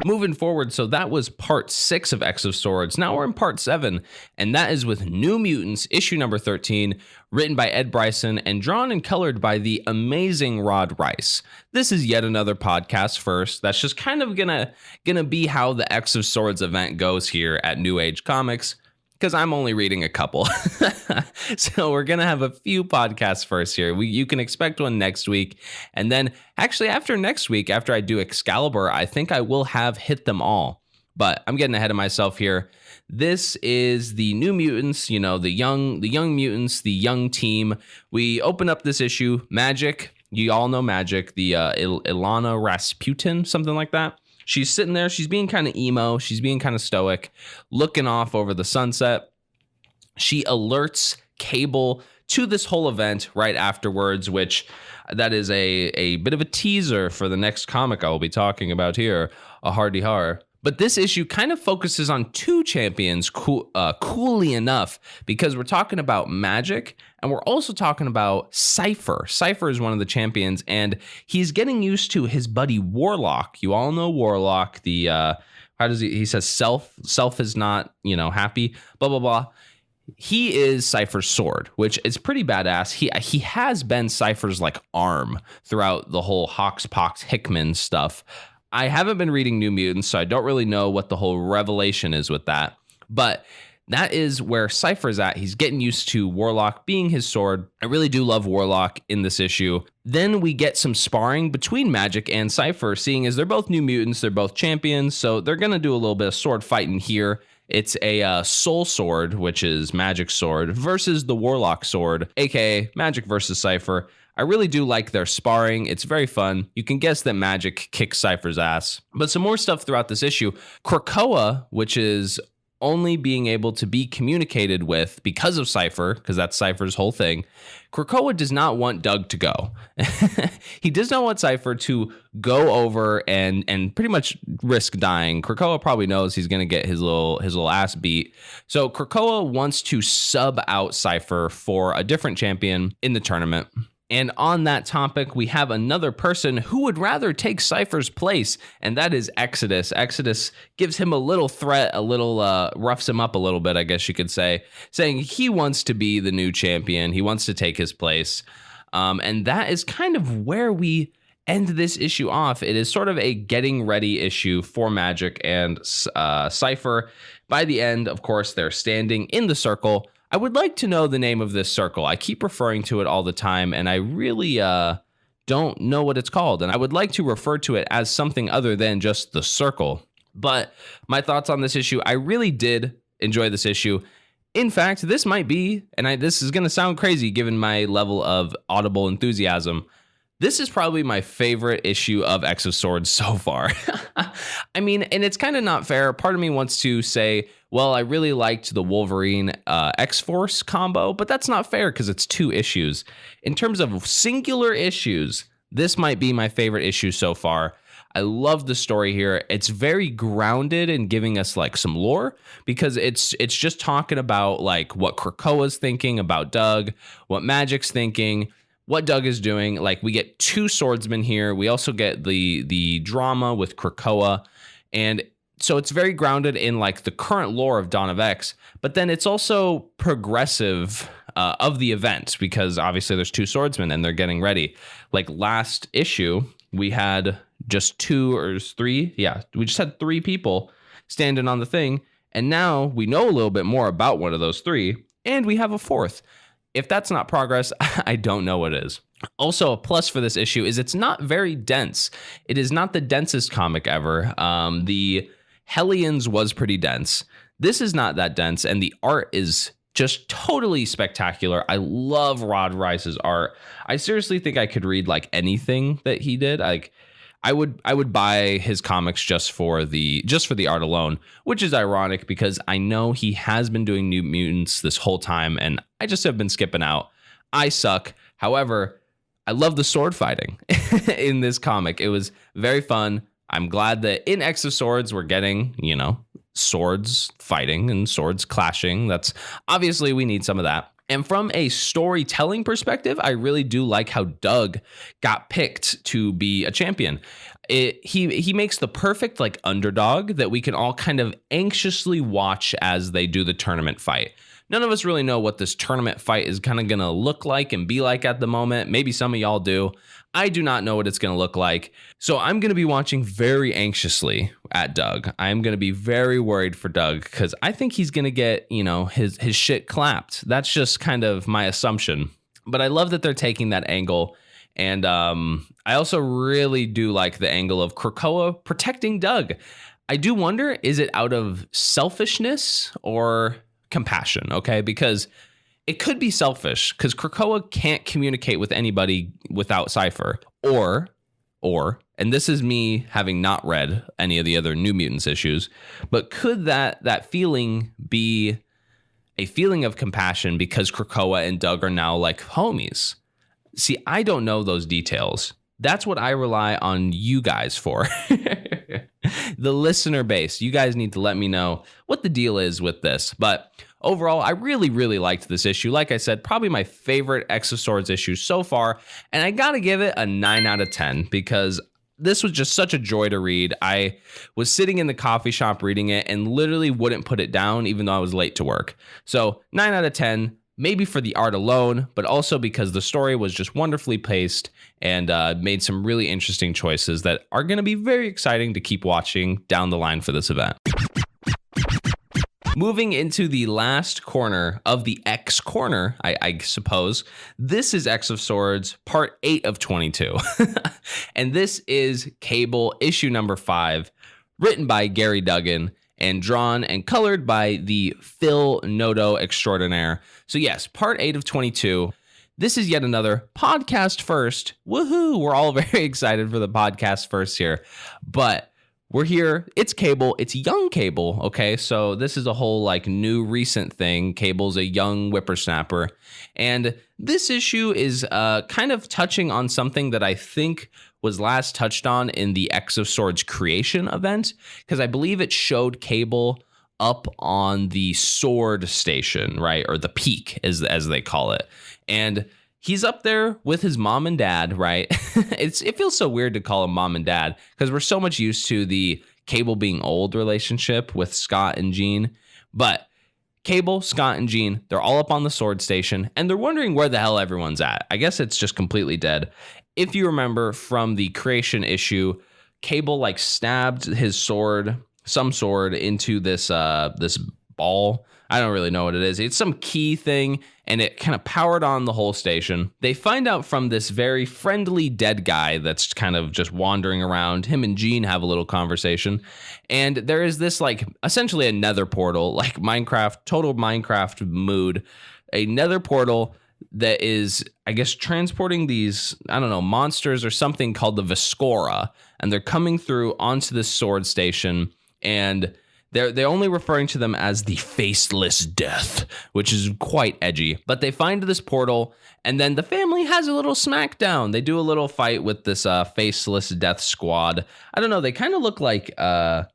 Moving forward, so that was part 6 of X of Swords. Now we're in part 7, and that is with New Mutants, issue number 13, written by Ed Bryson and drawn and colored by the amazing Rod Rice. This is yet another podcast first. That's just kind of gonna be how the X of Swords event goes here at New Age Comics, because I'm only reading a couple. So we're going to have a few podcasts first here. You can expect one next week. And then actually after next week, after I do Excalibur, I think I will have hit them all. But I'm getting ahead of myself here. This is the New Mutants, you know, the young mutants, the young team. We open up this issue, Magic. You all know Magic, the Ilana Rasputin, something like that. She's sitting there. She's being kind of emo. She's being kind of stoic, looking off over the sunset. She alerts Cable to this whole event right afterwards, which that is a bit of a teaser for the next comic I will be talking about here, a Hardy Har. But this issue kind of focuses on 2 champions, coolly enough, because we're talking about Magic and we're also talking about Cypher. Cypher is one of the champions, and he's getting used to his buddy Warlock. You all know Warlock. The how does he says self is not, you know, happy, blah blah blah. He is Cypher's sword, which is pretty badass. He has been Cypher's like arm throughout the whole Hoxpox Hickman stuff. I haven't been reading New Mutants, so I don't really know what the whole revelation is with that. But that is where Cypher's at. He's getting used to Warlock being his sword. I really do love Warlock in this issue. Then we get some sparring between Magic and Cypher, seeing as they're both New Mutants, they're both champions, so they're going to do a little bit of sword fighting here. It's a soul sword, which is Magic's sword, versus the Warlock sword, aka Magic versus Cypher. I really do like their sparring. It's very fun. You can guess that Magic kicks Cypher's ass. But some more stuff throughout this issue. Krakoa, which is only being able to be communicated with because of Cypher, because that's Cypher's whole thing. Krakoa does not want Doug to go. He does not want Cypher to go over and pretty much risk dying. Krakoa probably knows he's going to get his little ass beat. So Krakoa wants to sub out Cypher for a different champion in the tournament. And on that topic, we have another person who would rather take Cypher's place, and that is Exodus. Exodus gives him a little threat, a little roughs him up a little bit, I guess you could say, saying he wants to be the new champion. He wants to take his place. And that is kind of where we end this issue off. It is sort of a getting ready issue for Magic and Cypher. By the end, of course, they're standing in the circle. I would like to know the name of this circle. I keep referring to it all the time, and I really don't know what it's called. And I would like to refer to it as something other than just the circle. But my thoughts on this issue, I really did enjoy this issue. In fact, this might be, and this is going to sound crazy given my level of audible enthusiasm, this is probably my favorite issue of X of Swords so far. I mean, and it's kind of not fair. Part of me wants to say, well, I really liked the Wolverine X-Force combo, but that's not fair because it's 2 issues. In terms of singular issues, this might be my favorite issue so far. I love the story here. It's very grounded in giving us like some lore, because it's just talking about like what Krakoa's thinking about Doug, what Magic's thinking, what Doug is doing. Like, we get 2 swordsmen here. We also get the drama with Krakoa, and so it's very grounded in like the current lore of Dawn of X, but then it's also progressive of the events, because obviously there's 2 swordsmen and they're getting ready. Like last issue, we had just 2 or 3. Yeah, we just had 3 people standing on the thing, and now we know a little bit more about one of those 3, and we have a 4th. If that's not progress, I don't know what is. Also, a plus for this issue is it's not very dense. It is not the densest comic ever. The Hellions was pretty dense. This is not that dense, and the art is just totally spectacular. I love Rod Rice's art. I seriously think I could read like anything that he did. Like I would buy his comics just for the art alone, which is ironic because I know he has been doing New Mutants this whole time and I just have been skipping out. I suck. However, I love the sword fighting in this comic. It was very fun. I'm glad that in X of Swords we're getting, swords fighting and swords clashing. That's obviously we need some of that. And from a storytelling perspective, I really do like how Doug got picked to be a champion. He makes the perfect like underdog that we can all kind of anxiously watch as they do the tournament fight. None of us really know what this tournament fight is kind of going to look like and be like at the moment. Maybe some of y'all do. I do not know what it's going to look like. So I'm going to be watching very anxiously at Doug. I'm going to be very worried for Doug because I think he's going to get, his shit clapped. That's just kind of my assumption. But I love that they're taking that angle. And I also really do like the angle of Krakoa protecting Doug. I do wonder, is it out of selfishness or compassion? Okay, because it could be selfish because Krakoa can't communicate with anybody without Cypher. Or, and this is me having not read any of the other New Mutants issues, but could that feeling be a feeling of compassion because Krakoa and Doug are now like homies? See, I don't know those details. That's what I rely on you guys for. The listener base. You guys need to let me know what the deal is with this. But overall, I really, really liked this issue. Like I said, probably my favorite X of Swords issue so far. And I got to give it a 9 out of 10 because this was just such a joy to read. I was sitting in the coffee shop reading it and literally wouldn't put it down even though I was late to work. So 9 out of 10. Maybe for the art alone, but also because the story was just wonderfully paced and made some really interesting choices that are going to be very exciting to keep watching down the line for this event. Moving into the last corner of the X corner, I suppose, this is X of Swords, part 8 of 22. And this is Cable, issue number 5, written by Gary Duggan, and drawn and colored by the Phil Noto extraordinaire. So yes, part 8 of 22. This is yet another podcast first. Woohoo! We're all very excited for the podcast first here. But we're here. It's Cable. It's young Cable, okay? So this is a whole like new recent thing. Cable's a young whippersnapper. And this issue is kind of touching on something that I think was last touched on in the X of Swords creation event, because I believe it showed Cable up on the sword station, right? Or the peak, as they call it. And he's up there with his mom and dad, right? It feels so weird to call him mom and dad because we're so much used to the Cable being old relationship with Scott and Jean. But Cable, Scott, and Jean, they're all up on the sword station, and they're wondering where the hell everyone's at. I guess it's just completely dead. If you remember from the creation issue, Cable like stabbed his sword, some sword, into this ball. I don't really know what it is. It's some key thing, and it kind of powered on the whole station. They find out from this very friendly dead guy that's kind of just wandering around. Him and Jean have a little conversation, and there is this like essentially a nether portal, like Minecraft, total Minecraft mood, a nether portal that is, I guess, transporting these, I don't know, monsters or something called the Viscora, and they're coming through onto this sword station, and they're only referring to them as the Faceless Death, which is quite edgy. But they find this portal, and then the family has a little smackdown. They do a little fight with this Faceless Death squad. I don't know, they kind of look like, I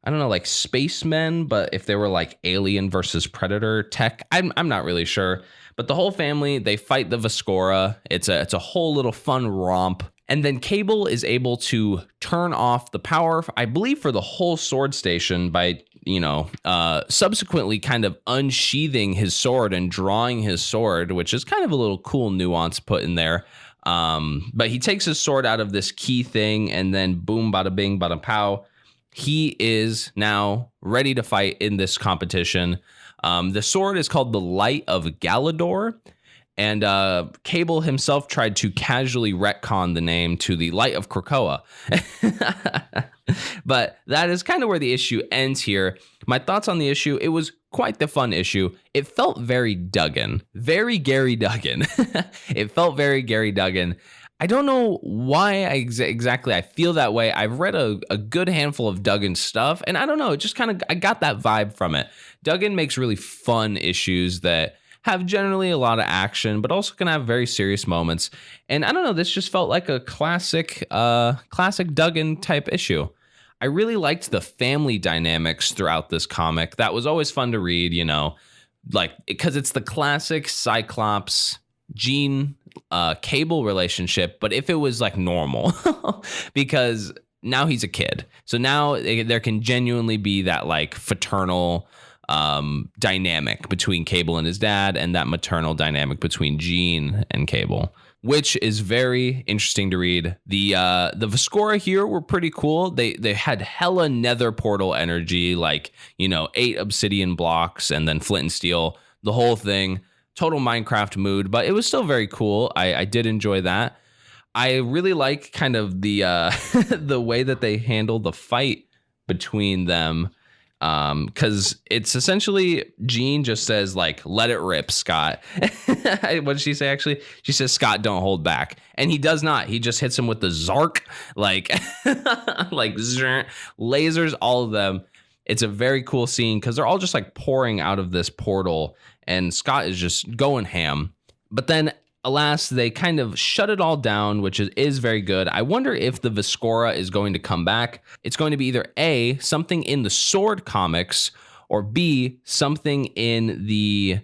don't know, like spacemen, but if they were like Alien versus Predator tech, I'm not really sure. But the whole family, they fight the Viscora. It's a whole little fun romp. And then Cable is able to turn off the power, I believe, for the whole sword station by, subsequently kind of unsheathing his sword and drawing his sword, which is kind of a little cool nuance put in there. But he takes his sword out of this key thing, and then boom, bada bing, bada pow. He is now ready to fight in this competition. The sword is called the Light of Galador. And Cable himself tried to casually retcon the name to the Light of Krakoa. But that is kind of where the issue ends here. My thoughts on the issue: it was quite the fun issue. It felt very Duggan, very Gary Duggan. It felt very Gary Duggan. I don't know why exactly I feel that way. I've read a good handful of Duggan stuff, and I don't know, it just kind of, I got that vibe from it. Duggan makes really fun issues that have generally a lot of action, but also can have very serious moments. And I don't know, this just felt like a classic Duggan type issue. I really liked the family dynamics throughout this comic. That was always fun to read, you know, like, because it's the classic Cyclops Jean Cable relationship, but if it was like normal, because now he's a kid. So now there can genuinely be that like fraternal dynamic between Cable and his dad, and that maternal dynamic between Jean and Cable, which is very interesting to read. The Viscora here were pretty cool. They had hella nether portal energy, like, you know, 8 obsidian blocks and then flint and steel, the whole thing. Total Minecraft mood, but it was still very cool. I did enjoy that. I really like kind of the the way that they handle the fight between them, because it's essentially Jean just says like, "Let it rip, Scott." What did she say actually? She says, "Scott, don't hold back," and he does not. He just hits him with the Zark, like like lasers all of them. It's a very cool scene because they're all just like pouring out of this portal, and Scott is just going ham. But then, alas, they kind of shut it all down, which is very good. I wonder if the Viscora is going to come back. It's going to be either A, something in the Sword comics, or B, something in the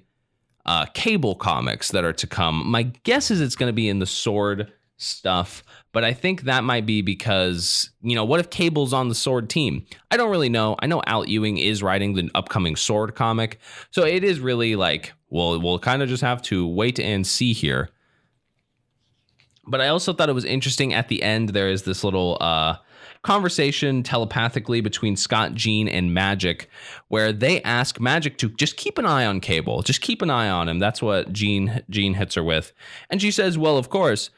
Cable comics that are to come. My guess is it's going to be in the Sword stuff, but I think that might be because, you know, what if Cable's on the Sword team? I don't really know. I know Al Ewing is writing the upcoming Sword comic, so it is really like, well, we'll kind of just have to wait and see here. But I also thought it was interesting at the end, there is this little conversation telepathically between Scott, Jean, and Magic, where they ask Magic to just keep an eye on Cable. Just keep an eye on him. That's what Jean hits her with. And she says, well, of course.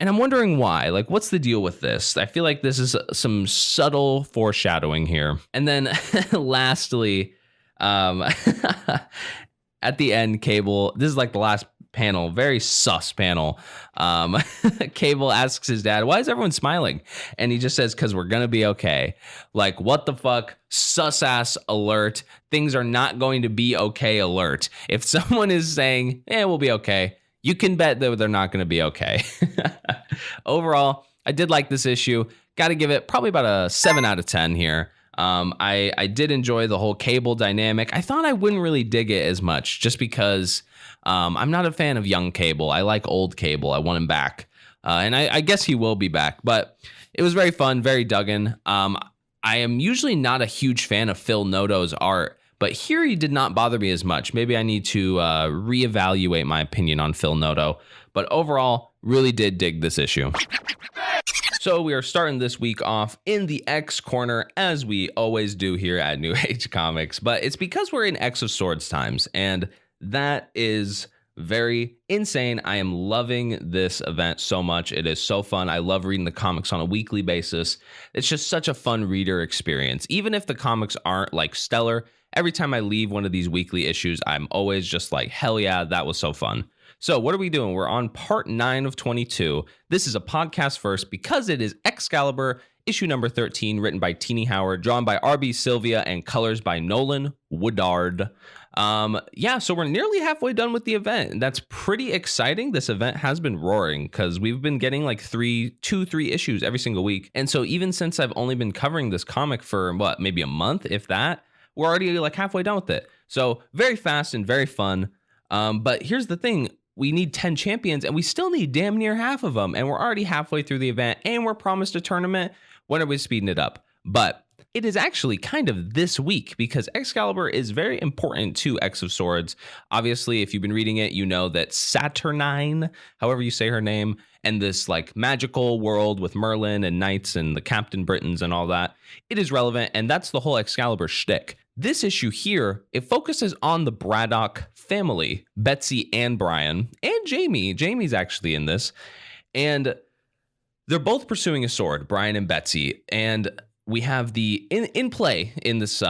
And I'm wondering why. Like, what's the deal with this? I feel like this is some subtle foreshadowing here. And then lastly, at the end, Cable, this is like the last panel, very sus panel. Cable asks his dad, why is everyone smiling? And he just says, because we're going to be okay. Like, what the fuck? Sus ass alert. Things are not going to be okay alert. If someone is saying, we'll be okay, you can bet that they're not going to be okay. Overall, I did like this issue. Got to give it probably about a 7 out of 10 here. I did enjoy the whole Cable dynamic. I thought I wouldn't really dig it as much just because I'm not a fan of young Cable. I like old Cable. I want him back. And I guess he will be back. But it was very fun, very Duggan. I am usually not a huge fan of Phil Noto's art, but here he did not bother me as much. Maybe I need to reevaluate my opinion on Phil Noto. But overall, really did dig this issue. So we are starting this week off in the X corner, as we always do here at New Age Comics. But it's because we're in X of Swords times, and that is very insane. I am loving this event so much. It is so fun. I love reading the comics on a weekly basis. It's just such a fun reader experience. Even if the comics aren't like stellar, every time I leave one of these weekly issues, I'm always just like, hell yeah, that was so fun. So what are we doing? We're on part 9 of 22. This is a podcast first because it is Excalibur, issue number 13, written by Teeny Howard, drawn by R.B. Sylvia, and colors by Nolan Woodard. So we're nearly halfway done with the event, and that's pretty exciting. This event has been roaring because we've been getting like 3 issues every single week. And so even since I've only been covering this comic for maybe a month, if that, we're already like halfway done with it. So very fast and very fun. But here's the thing. We need 10 champions, and we still need damn near half of them. And we're already halfway through the event, and we're promised a tournament. When are we speeding it up? But it is actually kind of this week because Excalibur is very important to X of Swords. Obviously, if you've been reading it, you know that Saturnine, however you say her name, and this like magical world with Merlin and knights and the Captain Britons and all that, it is relevant. And that's the whole Excalibur shtick. This issue here, it focuses on the Braddock family, Betsy and Brian, and Jamie. Jamie's actually in this. And they're both pursuing a sword, Brian and Betsy. And we have the in play in this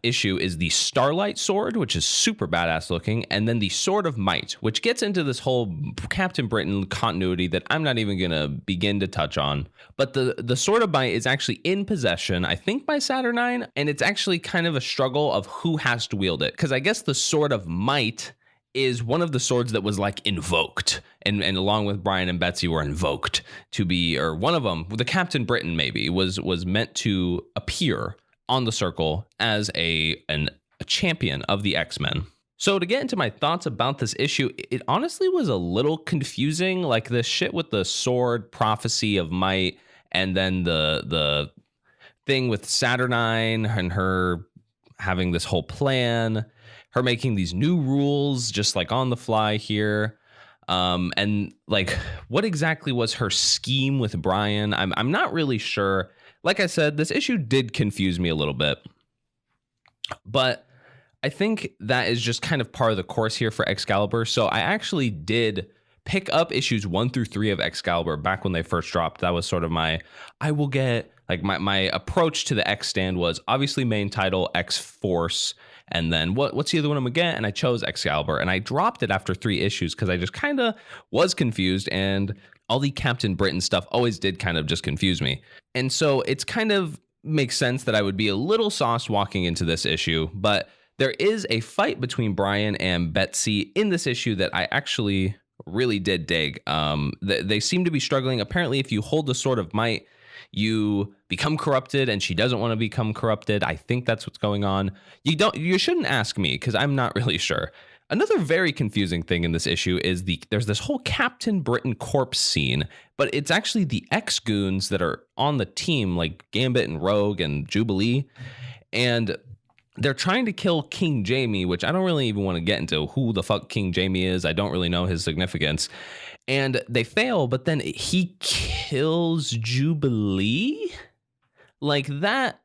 issue is the Starlight Sword, which is super badass looking, and then the Sword of Might, which gets into this whole Captain Britain continuity that I'm not even gonna begin to touch on. But the Sword of Might is actually in possession, I think, by Saturnine, and it's actually kind of a struggle of who has to wield it, because I guess the Sword of Might is one of the swords that was like invoked, and along with Brian and Betsy were invoked to be, or one of them, the Captain Britain maybe, was meant to appear on the circle as a champion of the X-Men. So to get into my thoughts about this issue, it honestly was a little confusing, like this shit with the sword prophecy of might, and then the thing with Saturnine and her having this whole plan, her making these new rules just like on the fly here. And like, what exactly was her scheme with Brian? I'm not really sure. Like I said, this issue did confuse me a little bit, but I think that is just kind of part of the course here for Excalibur. So I actually did pick up issues 1 through 3 of Excalibur back when they first dropped. That was sort of my approach to the X stand was obviously main title, X Force, and then what's the other one I'm gonna get? And I chose Excalibur, and I dropped it after 3 issues because I just kind of was confused, and all the Captain Britain stuff always did kind of just confuse me. And so it's kind of makes sense that I would be a little sauced walking into this issue, but there is a fight between Brian and Betsy in this issue that I actually really did dig. They seem to be struggling. Apparently, if you hold the Sword of Might, you become corrupted, and she doesn't want to become corrupted. I think that's what's going on. You shouldn't ask me because I'm not really sure. Another very confusing thing in this issue is there's this whole Captain Britain corpse scene, but it's actually the X-Goons that are on the team, like Gambit and Rogue and Jubilee, and they're trying to kill King Jamie, which I don't really even want to get into who the fuck King Jamie is. I don't really know his significance. And they fail, but then he kills Jubilee? Like that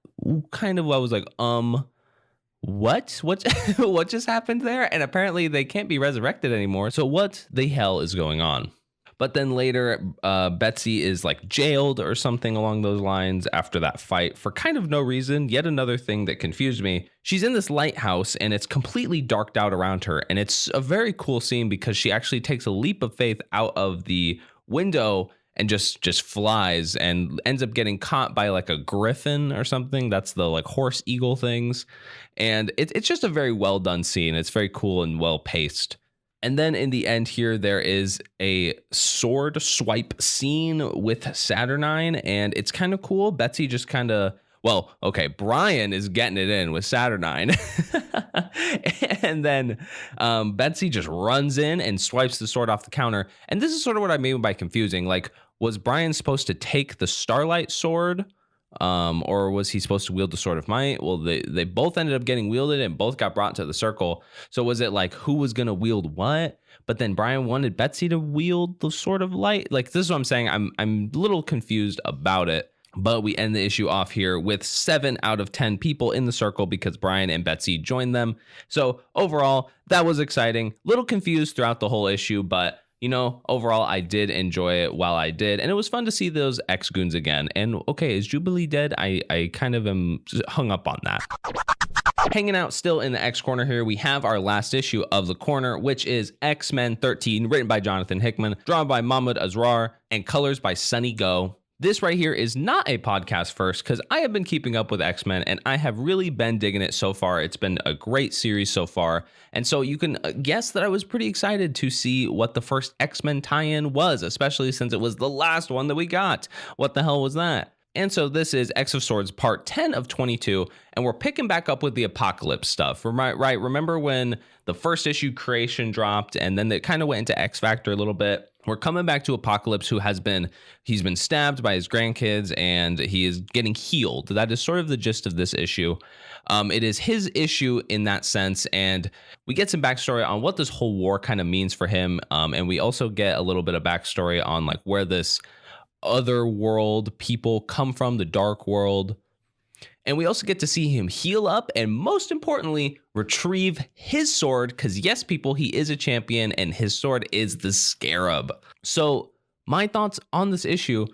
kind of, I was like, what? What just happened there? And apparently they can't be resurrected anymore. So what the hell is going on? But then later, Betsy is like jailed or something along those lines after that fight for kind of no reason. Yet another thing that confused me. She's in this lighthouse and it's completely darked out around her. And it's a very cool scene because she actually takes a leap of faith out of the window and just flies and ends up getting caught by like a griffin or something. That's the like horse eagle things. And it's just a very well done scene. It's very cool and well paced. And then in the end here, there is a sword swipe scene with Saturnine, and it's kind of cool. Betsy just kind of, Brian is getting it in with Saturnine. And then Betsy just runs in and swipes the sword off the counter. And this is sort of what I mean by confusing. Like, was Brian supposed to take the Starlight Sword? Or was he supposed to wield the Sword of Might? Well, they both ended up getting wielded and both got brought to the circle. So was it like who was going to wield what? But then Brian wanted Betsy to wield the Sword of Light. Like, this is what I'm saying. I'm a little confused about it. But we end the issue off here with 7 out of 10 people in the circle because Brian and Betsy joined them. So overall, that was exciting. Little confused throughout the whole issue, but you know, overall, I did enjoy it while I did. And it was fun to see those X-Goons again. And okay, is Jubilee dead? I kind of am hung up on that. Hanging out still in the X Corner here, we have our last issue of the corner, which is X-Men 13, written by Jonathan Hickman, drawn by Mahmoud Asrar, and colors by Sunny Go. This right here is not a podcast first because I have been keeping up with X-Men and I have really been digging it so far. It's been a great series so far. And so you can guess that I was pretty excited to see what the first X-Men tie-in was, especially since it was the last one that we got. What the hell was that? And so this is X of Swords part 10 of 22, and we're picking back up with the Apocalypse stuff. Right? Remember when the first issue Creation dropped and then it kind of went into X Factor a little bit? We're coming back to Apocalypse, who he's been stabbed by his grandkids and he is getting healed. That is sort of the gist of this issue. It is his issue in that sense, and we get some backstory on what this whole war kind of means for him. And we also get a little bit of backstory on like where this other world people come from, the dark world. And we also get to see him heal up and, most importantly, retrieve his sword. Because, yes, people, he is a champion and his sword is the Scarab. So my thoughts on this issue,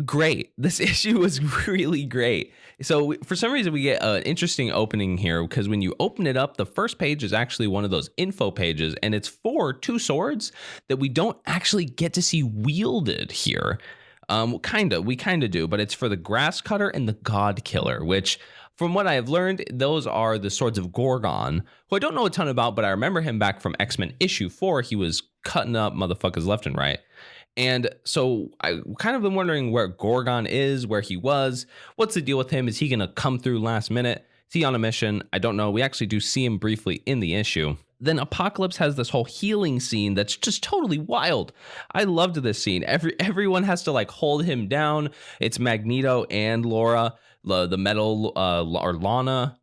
great. This issue was really great. So for some reason, we get an interesting opening here because when you open it up, the first page is actually one of those info pages, and it's for two swords that we don't actually get to see wielded here. We kind of do, but it's for the Grass Cutter and the God Killer, which from what I have learned, those are the swords of Gorgon, who I don't know a ton about, but I remember him back from X-Men issue 4. He was cutting up motherfuckers left and right. And so I kind of been wondering where Gorgon is, where he was. What's the deal with him? Is he going to come through last minute? Is he on a mission? I don't know. We actually do see him briefly in the issue. Then Apocalypse has this whole healing scene that's just totally wild. I loved this scene. Everyone has to like hold him down. It's Magneto and Laura, the metal or Lana.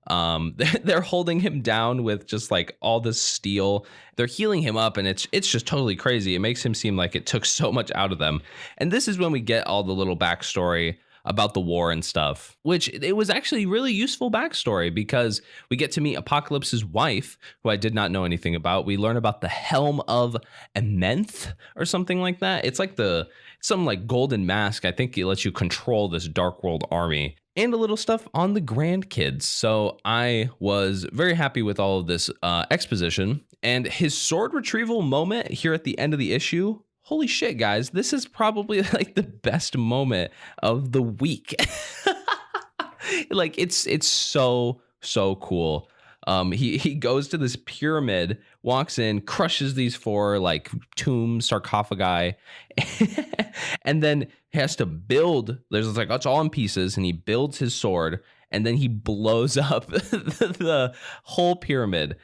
They're holding him down with just like all this steel. They're healing him up, and it's just totally crazy. It makes him seem like it took so much out of them. And this is when we get all the little backstory about the war and stuff, which it was actually really useful backstory because we get to meet Apocalypse's wife, who I did not know anything about. We learn about the Helm of Amenth or something like that. It's like some like golden mask. I think it lets you control this Dark World army, and a little stuff on the grandkids. So I was very happy with all of this exposition, and his sword retrieval moment here at the end of the issue. Holy shit, guys, this is probably like the best moment of the week. Like it's so cool. He goes to this pyramid, walks in, crushes these 4 like tomb sarcophagi, and then he has to build. There's like, it's all in pieces, and he builds his sword, and then he blows up the whole pyramid.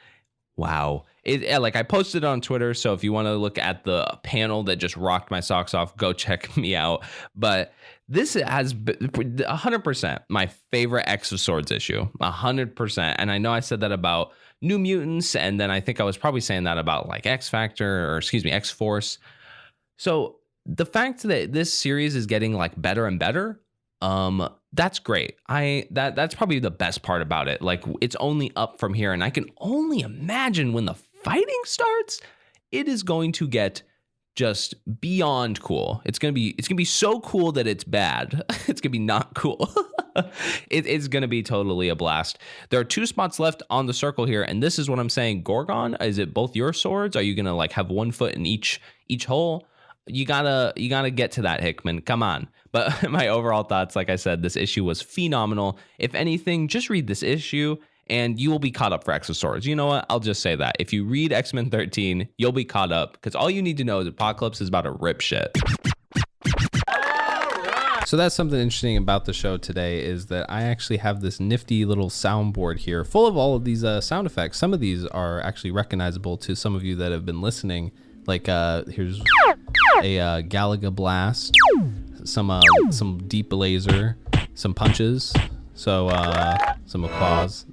Wow. Like I posted it on Twitter, so if you want to look at the panel that just rocked my socks off, go check me out. But this has been 100% my favorite X of Swords issue, 100%. And I know I said that about New Mutants, and then I think I was probably saying that about like X-Force. So the fact that this series is getting like better and better, that's great. That's probably the best part about it. Like it's only up from here, and I can only imagine when the fighting starts, it is going to get just beyond cool. It's gonna be so cool that it's bad. It's gonna be not cool. It's gonna be totally a blast. There are 2 spots left on the circle here, and this is what I'm saying. Gorgon, is it both your swords? Are you gonna like have 1 foot in each hole? You gotta get to that, Hickman. Come on. But my overall thoughts, like I said, this issue was phenomenal. If anything, just read this issue and you will be caught up for X of Swords. You know what? I'll just say that. If you read X-Men 13, you'll be caught up, because all you need to know is Apocalypse is about to rip shit. So that's something interesting about the show today, is that I actually have this nifty little soundboard here full of all of these sound effects. Some of these are actually recognizable to some of you that have been listening. Like here's a Galaga blast, some deep laser, some punches, so some applause,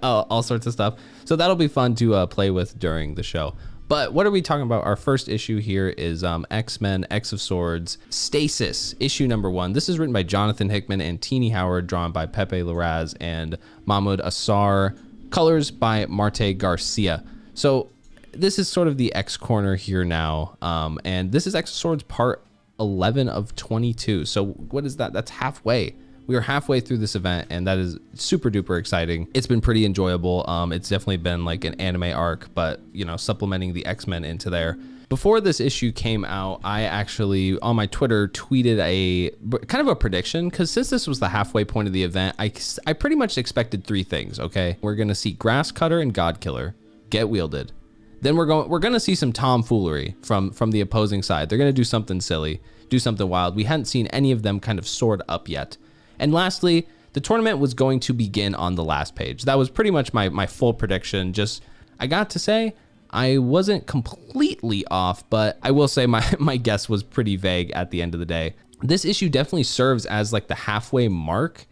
all sorts of stuff. So that'll be fun to play with during the show. But what are we talking about? Our first issue here is X-Men X of Swords Stasis, issue number 1. This is written by Jonathan Hickman and Teenie Howard, drawn by Pepe Larraz and Mahmoud Assar, colors by Marte Garcia. So this is sort of the X corner here now, and this is X of Swords part 11 of 22. So what is that? That's halfway. We are halfway through this event, and that is super duper exciting. It's been pretty enjoyable. It's definitely been like an anime arc, but you know, supplementing the X-Men into there. Before this issue came out, I actually on my Twitter tweeted a kind of a prediction, because since this was the halfway point of the event, I pretty much expected 3 things. Okay, we're gonna see Grass Cutter and God Killer get wielded. Then we're gonna see some tomfoolery from the opposing side. They're gonna do something silly, do something wild. We hadn't seen any of them kind of sword up yet. And lastly, the tournament was going to begin on the last page. That was pretty much my full prediction. Just, I got to say, I wasn't completely off, but I will say my guess was pretty vague at the end of the day. This issue definitely serves as like the halfway mark,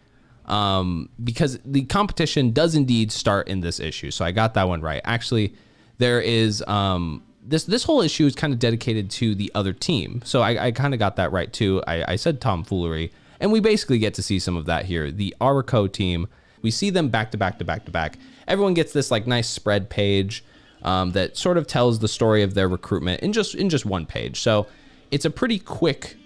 because the competition does indeed start in this issue. So I got that one right. Actually, there is this whole issue is kind of dedicated to the other team. So I kind of got that right too. I said tomfoolery. And we basically get to see some of that here. The Aurico team, we see them back to back to back to back. Everyone gets this like nice spread page that sort of tells the story of their recruitment in just one page. So it's a pretty quick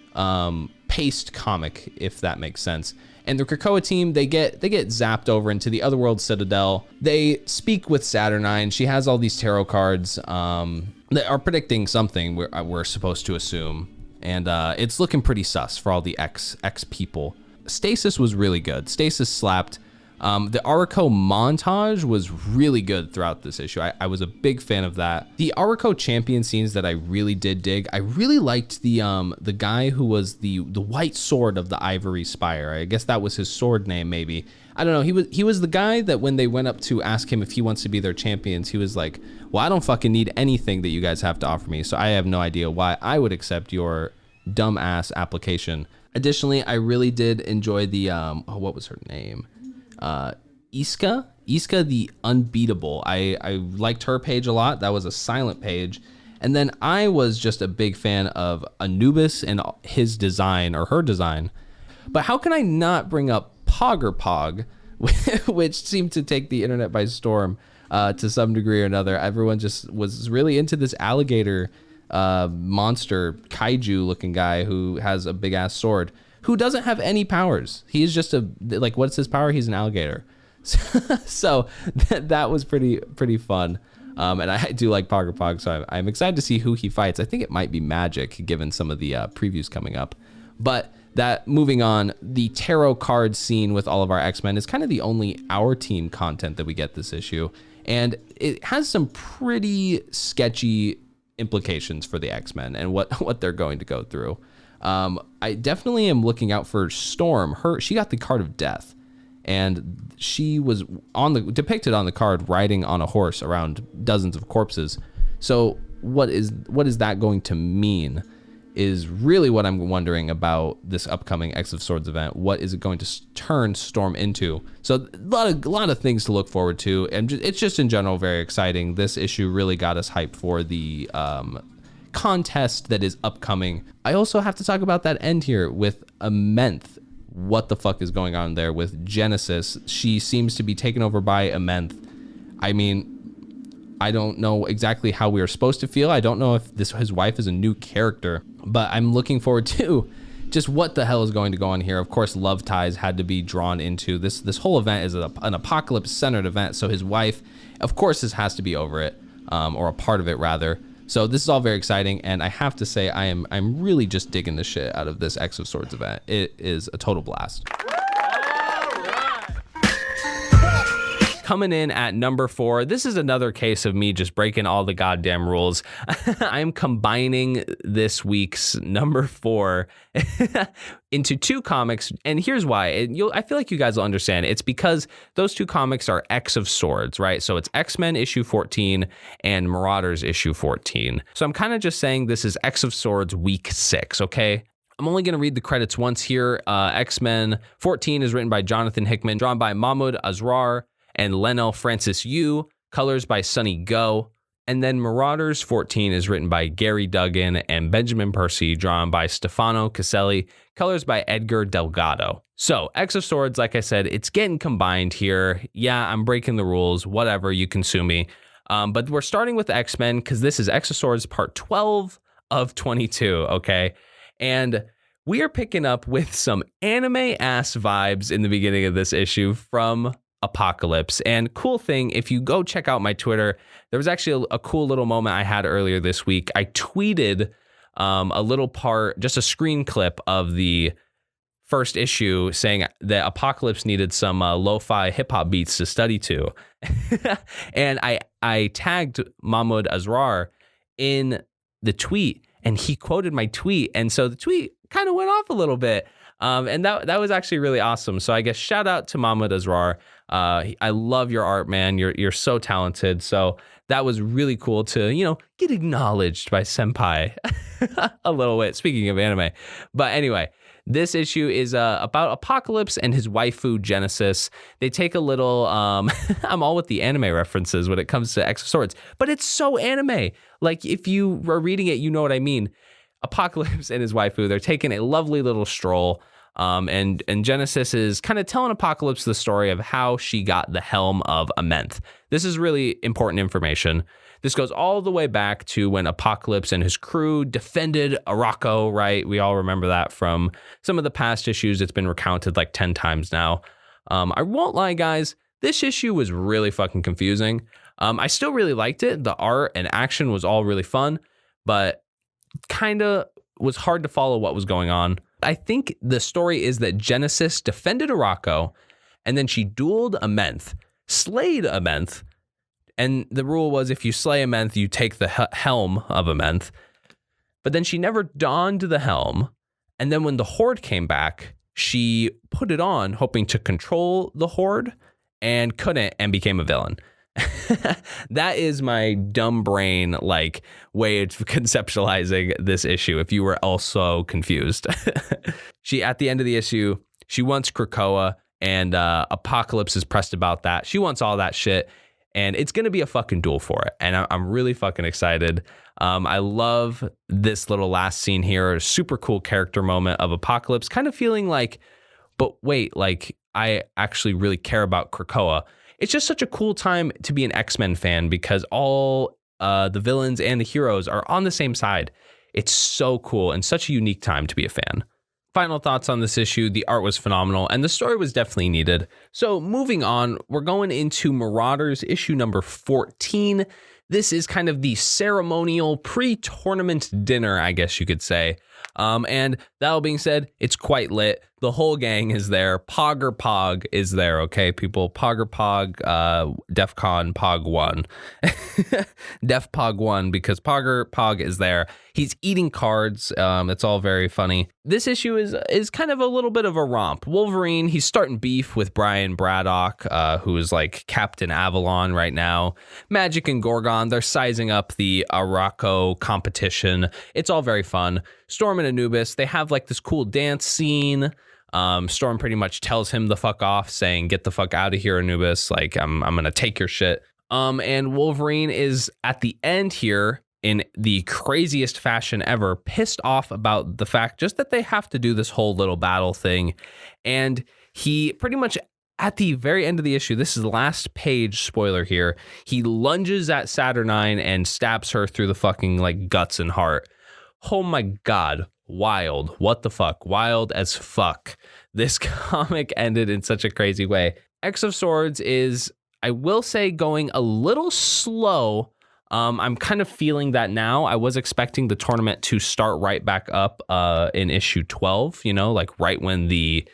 paced comic, if that makes sense. And the Krakoa team, they get zapped over into the Otherworld Citadel. They speak with Saturnine. She has all these tarot cards that are predicting something, we're supposed to assume. And it's looking pretty sus for all the X people. Stasis was really good. Stasis slapped. The Aurico montage was really good throughout this issue. I was a big fan of that. The Aurico champion scenes that I really did dig. I really liked the guy who was the white sword of the Ivory Spire. I guess that was his sword name, maybe. I don't know. He was the guy that when they went up to ask him if he wants to be their champions, he was like, well, I don't fucking need anything that you guys have to offer me, so I have no idea why I would accept your dumbass application. Additionally, I really did enjoy the what was her name? Iska the Unbeatable. I liked her page a lot. That was a silent page. And then I was just a big fan of Anubis and his design, or her design. But how can I not bring up Pog, which seemed to take the internet by storm to some degree or another. Everyone just was really into this alligator monster kaiju looking guy who has a big ass sword, who doesn't have any powers. He's just what's his power? He's an alligator. So that was pretty fun. And I do like Pog, so I'm excited to see who he fights. I think it might be Magic, given some of the previews coming up. But that, moving on, the tarot card scene with all of our X-Men is kind of the only Our Team content that we get this issue. And it has some pretty sketchy implications for the X-Men and what they're going to go through. I definitely am looking out for Storm. She got the card of death, and she was depicted on the card riding on a horse around dozens of corpses. So what is that going to mean is really what I'm wondering about this upcoming X of Swords event. What is it going to turn Storm into? So a lot of things to look forward to, and it's just in general very exciting. This issue really got us hyped for the contest that is upcoming. I also have to talk about that end here with Amenth. What the fuck is going on there with Genesis? She seems to be taken over by Amenth. I mean, I don't know exactly how we are supposed to feel. I don't know if his wife is a new character, but I'm looking forward to just what the hell is going to go on here. Of course, love ties had to be drawn into this. This whole event is an apocalypse-centered event, so his wife, of course, has to be over it, or a part of it rather. So this is all very exciting, and I have to say I'm really just digging the shit out of this X of Swords event. It is a total blast. Coming in at number 4, this is another case of me just breaking all the goddamn rules. I'm combining this week's number 4 into 2 comics, and here's why. I feel like you guys will understand. It's because those 2 comics are X of Swords, right? So it's X-Men issue 14 and Marauders issue 14. So I'm kind of just saying this is X of Swords week 6, okay? I'm only going to read the credits once here. X-Men 14 is written by Jonathan Hickman, drawn by Mahmoud Asrar and Leno Francis Yu, colors by Sonny Go. And then Marauders 14 is written by Gary Duggan and Benjamin Percy, drawn by Stefano Caselli, colors by Edgar Delgado. So X of Swords, like I said, it's getting combined here. Yeah, I'm breaking the rules, whatever, you can sue me. But we're starting with X-Men because this is X of Swords part 12 of 22, okay? And we are picking up with some anime-ass vibes in the beginning of this issue from Apocalypse. And cool thing, if you go check out my Twitter, there was actually a cool little moment I had earlier this week. I tweeted a little part, just a screen clip of the first issue saying that Apocalypse needed some lo-fi hip-hop beats to study to. And I tagged Mahmoud Asrar in the tweet, and he quoted my tweet. And so the tweet kind of went off a little bit. And that was actually really awesome. So I guess shout out to Mahmoud Asrar. I love your art, man. You're so talented. So that was really cool to, get acknowledged by Senpai a little bit, speaking of anime. But anyway, this issue is about Apocalypse and his waifu Genesis. They take a little, I'm all with the anime references when it comes to X of Swords, but it's so anime. Like if you are reading it, you know what I mean. Apocalypse and his waifu, they're taking a lovely little stroll And Genesis is kind of telling Apocalypse the story of how she got the helm of Amenth. This is really important information. This goes all the way back to when Apocalypse and his crew defended Arakko, right? We all remember that from some of the past issues. It's been recounted like 10 times now. I won't lie, guys. This issue was really fucking confusing. I still really liked it. The art and action was all really fun, but kind of was hard to follow what was going on. I think the story is that Genesis defended Arakko, and then she dueled Amenth, slayed Amenth, and the rule was if you slay Amenth, you take the helm of Amenth. But then she never donned the helm, and then when the Horde came back, she put it on, hoping to control the Horde, and couldn't, and became a villain. That is my dumb brain way of conceptualizing this issue, if you were also confused. She, at the end of the issue, she wants Krakoa, and Apocalypse is pressed about that. She wants all that shit, and it's going to be a fucking duel for it, and I'm really fucking excited. I love this little last scene here, a super cool character moment of Apocalypse, kind of feeling like, but wait, I actually really care about Krakoa. It's just such a cool time to be an X-Men fan because all the villains and the heroes are on the same side. It's so cool and such a unique time to be a fan. Final thoughts on this issue. The art was phenomenal and the story was definitely needed. So moving on, we're going into Marauders issue number 14. This is kind of the ceremonial pre-tournament dinner, I guess you could say. And that all being said, it's quite lit. The whole gang is there. Pogger Pog is there, okay, people? Pogger Pog, DEFCON Pog 1. Def Pog 1, because Pogger Pog is there. He's eating cards. It's all very funny. This issue is kind of a little bit of a romp. Wolverine, he's starting beef with Brian Braddock, who is like Captain Avalon right now. Magic and Gorgon, they're sizing up the Arakko competition. It's all very fun. Storm and Anubis, they have like this cool dance scene. Storm pretty much tells him the fuck off, saying, "Get the fuck out of here, Anubis. Like, I'm gonna take your shit." And Wolverine is at the end here in the craziest fashion ever, pissed off about the fact just that they have to do this whole little battle thing. And he pretty much at the very end of the issue, this is the last page spoiler here, he lunges at Saturnine and stabs her through the fucking like guts and heart. Oh my God. Wild. What the fuck? Wild as fuck. This comic ended in such a crazy way. X of Swords is, I will say, going a little slow. I'm kind of feeling that now. I was expecting the tournament to start right back up in issue 12, you know, like right when the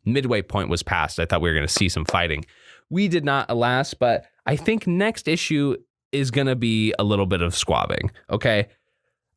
midway point was passed. I thought we were going to see some fighting. We did not, alas, but I think next issue is going to be a little bit of squabbing, okay?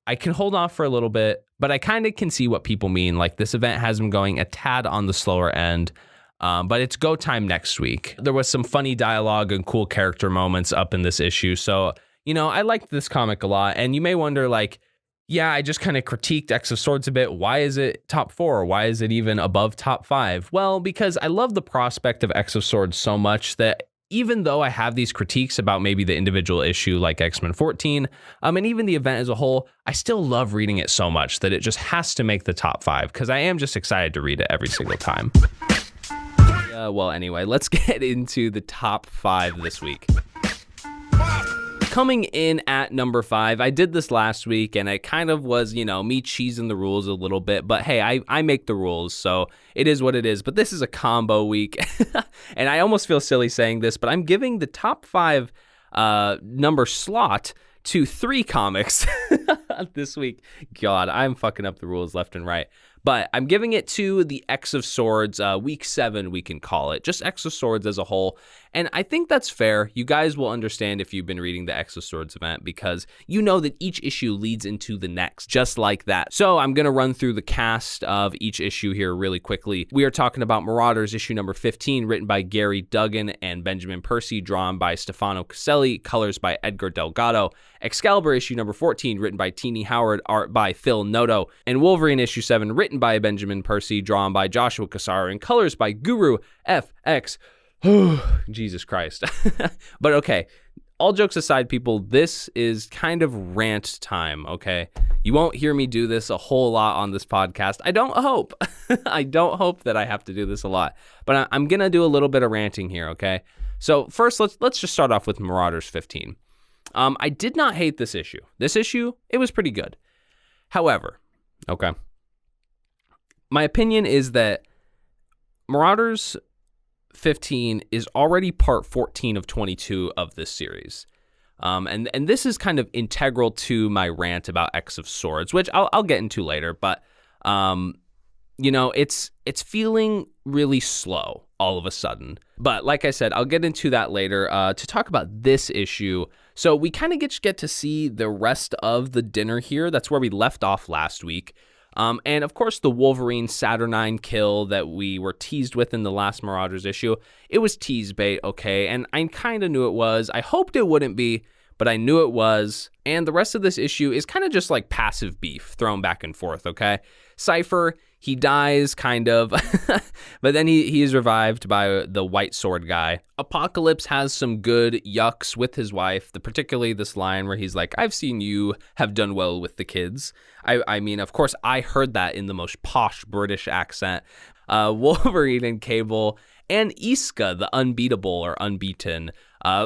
I can hold off for a little bit, but I kind of can see what people mean. Like, this event has been going a tad on the slower end, but it's go time next week. There was some funny dialogue and cool character moments up in this issue. So, you know, I liked this comic a lot. And you may wonder, like, yeah, I just kind of critiqued X of Swords a bit. Why is it top 4? Why is it even above top 5? Well, because I love the prospect of X of Swords so much that even though I have these critiques about maybe the individual issue like X-Men 14, and even the event as a whole, I still love reading it so much that it just has to make the top 5 because I am just excited to read it every single time. Well, anyway, let's get into the top 5 this week. Coming in at number 5, I did this last week, and it kind of was, you know, me cheesing the rules a little bit. But hey, I make the rules, so it is what it is. But this is a combo week, and I almost feel silly saying this, but I'm giving the top 5 number slot to 3 comics this week. God, I'm fucking up the rules left and right. But I'm giving it to the X of Swords, week 7, we can call it. Just X of Swords as a whole. And I think that's fair. You guys will understand if you've been reading the X of Swords event because you know that each issue leads into the next, just like that. So I'm going to run through the cast of each issue here really quickly. We are talking about Marauders issue number 15, written by Gary Duggan and Benjamin Percy, drawn by Stefano Caselli, colors by Edgar Delgado. Excalibur issue number 14, written by Tini Howard, art by Phil Noto. And Wolverine issue 7, written by Benjamin Percy, drawn by Joshua Cassara, and colors by Guru FX. Jesus Christ. But okay, all jokes aside, people, this is kind of rant time, okay? You won't hear me do this a whole lot on this podcast. I don't hope. I don't hope that I have to do this a lot. But I'm going to do a little bit of ranting here, okay? So first, let's just start off with Marauders 15. I did not hate this issue. This issue, it was pretty good. However, okay, my opinion is that Marauders 15 is already part 14 of 22 of this series. And this is kind of integral to my rant about X of Swords, which I'll get into later. But, it's feeling really slow all of a sudden. But like I said, I'll get into that later to talk about this issue. So we kind of get to see the rest of the dinner here. That's where we left off last week. And of course, the Wolverine Saturnine kill that we were teased with in the last Marauders issue, it was tease bait, okay? And I kind of knew it was. I hoped it wouldn't be, but I knew it was. And the rest of this issue is kind of just like passive beef thrown back and forth, okay? Cypher, he dies, kind of, but then he is revived by the white sword guy. Apocalypse has some good yucks with his wife, particularly this line where he's like, I've seen you have done well with the kids. I mean, of course, I heard that in the most posh British accent. Wolverine and Cable and Iska, the unbeatable or unbeaten,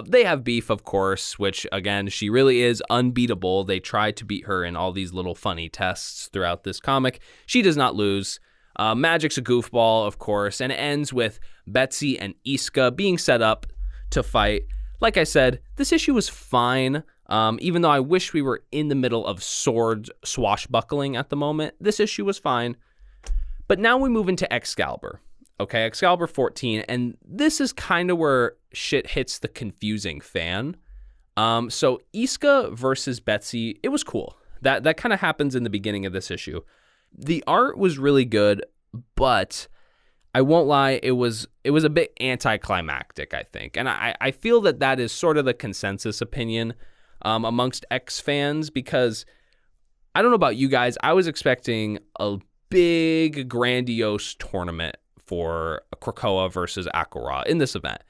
they have beef, of course, which, again, she really is unbeatable. They try to beat her in all these little funny tests throughout this comic. She does not lose. Magic's a goofball, of course, and it ends with Betsy and Iska being set up to fight. Like I said, this issue was fine, even though I wish we were in the middle of sword swashbuckling at the moment. This issue was fine. But now we move into Excalibur. Okay, Excalibur 14, and this is kind of where shit hits the confusing fan. So Iska versus Betsy, it was cool. That kind of happens in the beginning of this issue. The art was really good, but I won't lie, it was a bit anticlimactic, I think. And I feel that is sort of the consensus opinion amongst X fans, because I don't know about you guys, I was expecting a big, grandiose tournament for Krakoa versus Akora in this event.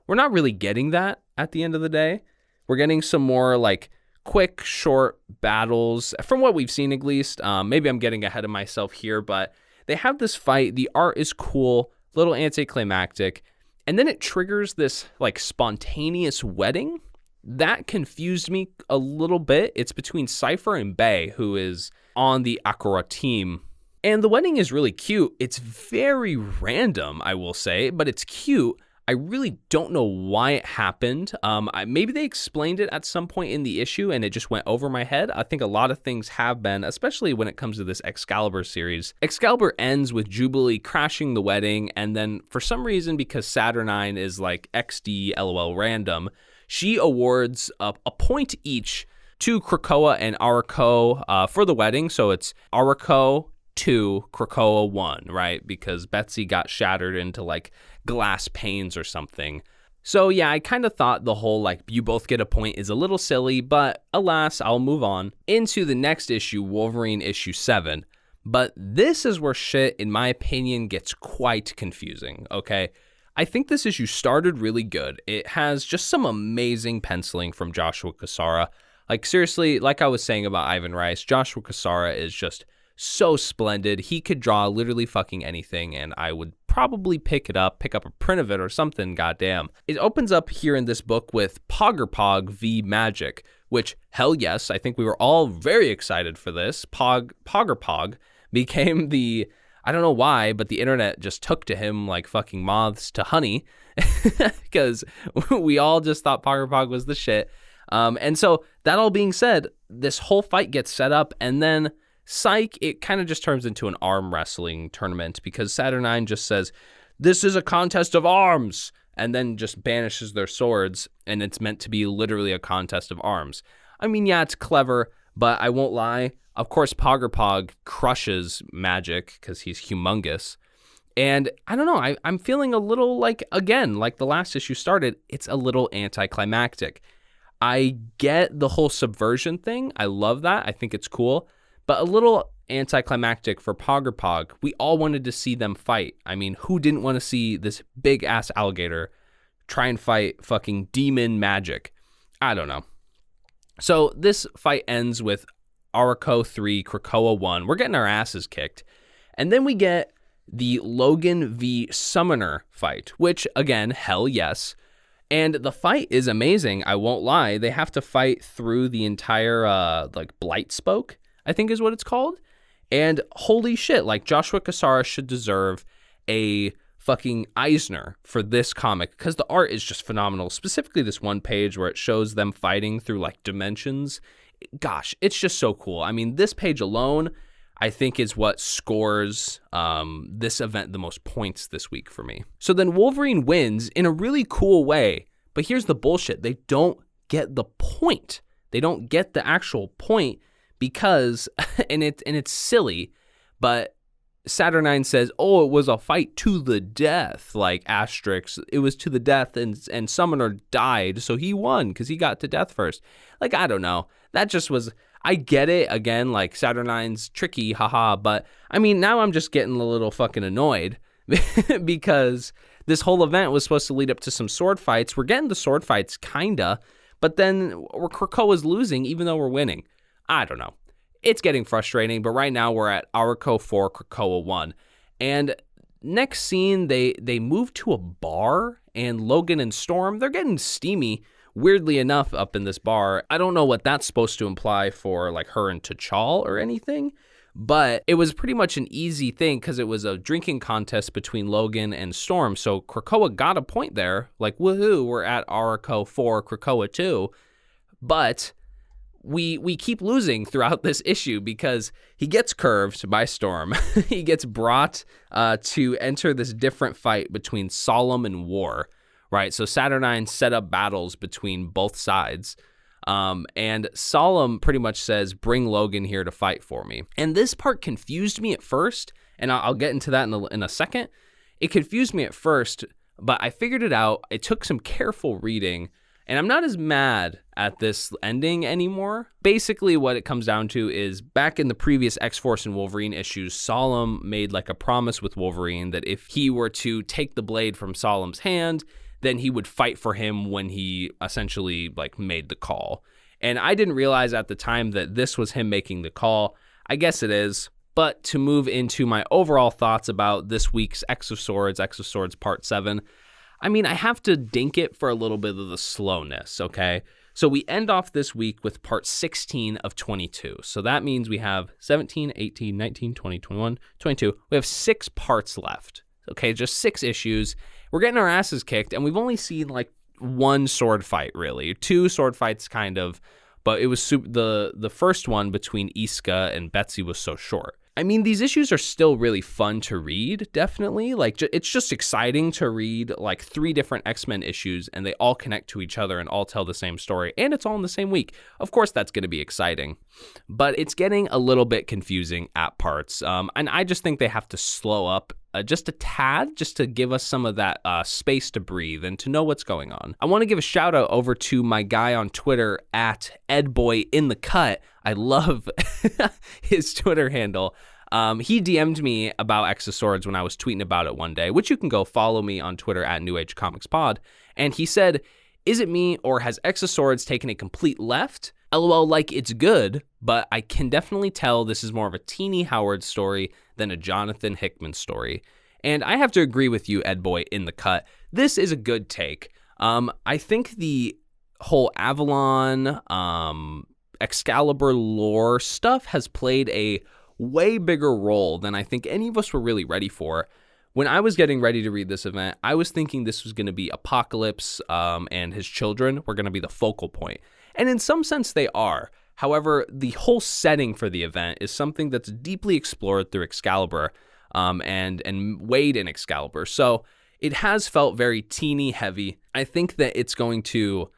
We're not really getting that at the end of the day. We're getting some more like quick, short battles from what we've seen, at least. Maybe I'm getting ahead of myself here, but they have this fight. The art is cool, a little anticlimactic, and then it triggers this like spontaneous wedding. That confused me a little bit. It's between Cypher and Bay, who is on the Akora team. And the wedding is really cute. It's very random, I will say, but it's cute. I really don't know why it happened. Maybe they explained it at some point in the issue and it just went over my head. I think a lot of things have been, especially when it comes to this Excalibur series. Excalibur ends with Jubilee crashing the wedding, and then for some reason, because Saturnine is like XD LOL random, she awards a point each to Krakoa and Arako for the wedding. So it's Arako 2, Krakoa 1, right? Because Betsy got shattered into like glass panes or something. So yeah, I kind of thought the whole like you both get a point is a little silly, but alas, I'll move on into the next issue, Wolverine issue 7. But this is where shit, in my opinion, gets quite confusing, okay? I think this issue started really good. It has just some amazing penciling from Joshua Cassara. Like seriously, like I was saying about Ivan Rice, Joshua Cassara is just so splendid. He could draw literally fucking anything, and I would probably pick up a print of it or something, goddamn. It opens up here in this book with Poggerpog v Magic, which, hell yes, I think we were all very excited for this. Poggerpog became the, I don't know why, but the internet just took to him like fucking moths to honey, because we all just thought Poggerpog was the shit. And so that all being said, this whole fight gets set up, and then psych, it kind of just turns into an arm wrestling tournament because Saturnine just says, "This is a contest of arms," and then just banishes their swords, and it's meant to be literally a contest of arms. I mean, yeah, it's clever, but I won't lie. Of course, Poggerpog crushes Magic because he's humongous. And I don't know, I'm feeling a little like, again, like the last issue started, it's a little anticlimactic. I get the whole subversion thing. I love that. I think it's cool. But a little anticlimactic for Poggerpog. We all wanted to see them fight. I mean, who didn't want to see this big-ass alligator try and fight fucking demon Magic? I don't know. So this fight ends with Aurico 3, Krakoa 1. We're getting our asses kicked. And then we get the Logan v. Summoner fight, which, again, hell yes. And the fight is amazing, I won't lie. They have to fight through the entire, Blight Spoke, I think is what it's called. And holy shit, Joshua Cassara should deserve a fucking Eisner for this comic, because the art is just phenomenal. Specifically this one page where it shows them fighting through, dimensions. Gosh, it's just so cool. I mean, this page alone, I think, is what scores this event the most points this week for me. So then Wolverine wins in a really cool way. But here's the bullshit. They don't get the point. They don't get the actual point because, and it's silly, but Saturnine says, oh, it was a fight to the death, asterisk. It was to the death and Summoner died, so he won because he got to death first. I don't know. That just was, I get it, again, Saturnine's tricky, haha, but I mean, now I'm just getting a little fucking annoyed because this whole event was supposed to lead up to some sword fights. We're getting the sword fights, kinda, but then Krakoa's losing even though we're winning. I don't know. It's getting frustrating, but right now we're at Aurico 4, Krakoa 1. And next scene, they move to a bar, and Logan and Storm, they're getting steamy, weirdly enough, up in this bar. I don't know what that's supposed to imply for, her and T'Chall or anything, but it was pretty much an easy thing because it was a drinking contest between Logan and Storm. So Krakoa got a point there, woohoo, we're at Aurico 4, Krakoa 2, but we keep losing throughout this issue because he gets curved by Storm. He gets brought to enter this different fight between Solemn and War, right? So Saturnine set up battles between both sides. And Solemn pretty much says, bring Logan here to fight for me. And this part confused me at first, and I'll get into that in a second. It confused me at first, but I figured it out. It took some careful reading, and I'm not as mad at this ending anymore. Basically, what it comes down to is back in the previous X-Force and Wolverine issues, Solemn made a promise with Wolverine that if he were to take the blade from Solemn's hand, then he would fight for him when he essentially made the call. And I didn't realize at the time that this was him making the call. I guess it is. But to move into my overall thoughts about this week's X of Swords Part 7, I mean, I have to dink it for a little bit of the slowness, okay? So we end off this week with part 16 of 22. So that means we have 17, 18, 19, 20, 21, 22. We have 6 parts left, okay? Just 6 issues. We're getting our asses kicked, and we've only seen one sword fight, really. 2 sword fights, kind of, but it was the first one between Iska and Betsy was so short. I mean, these issues are still really fun to read, definitely. It's just exciting to read 3 different X-Men issues, and they all connect to each other and all tell the same story, and it's all in the same week. Of course, that's going to be exciting, but it's getting a little bit confusing at parts, and I just think they have to slow up just a tad, just to give us some of that space to breathe and to know what's going on. I want to give a shout out over to my guy on Twitter at EdBoyInTheCut. I love his Twitter handle. He DM'd me about X of Swords when I was tweeting about it one day, which you can go follow me on Twitter at New Age Comics Pod. And he said, is it me or has X of Swords taken a complete left? LOL, it's good, but I can definitely tell this is more of a Teeny Howard story than a Jonathan Hickman story. And I have to agree with you, EdBoyInTheCut. This is a good take. I think the whole Avalon, Excalibur lore stuff has played a way bigger role than I think any of us were really ready for. When I was getting ready to read this event, I was thinking this was going to be Apocalypse and his children were going to be the focal point. And in some sense, they are. However, the whole setting for the event is something that's deeply explored through Excalibur and Wade in Excalibur. So it has felt very teeny heavy. I think that it's going to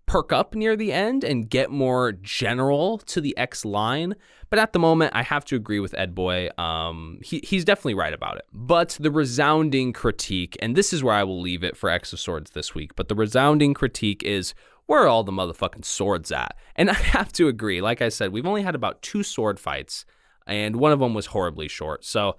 perk up near the end and get more general to the X line. But at the moment, I have to agree with EdBoy. He's definitely right about it. But the resounding critique, and this is where I will leave it for X of Swords this week, but the resounding critique is, where are all the motherfucking swords at? And I have to agree. Like I said, we've only had about 2 sword fights, and one of them was horribly short. So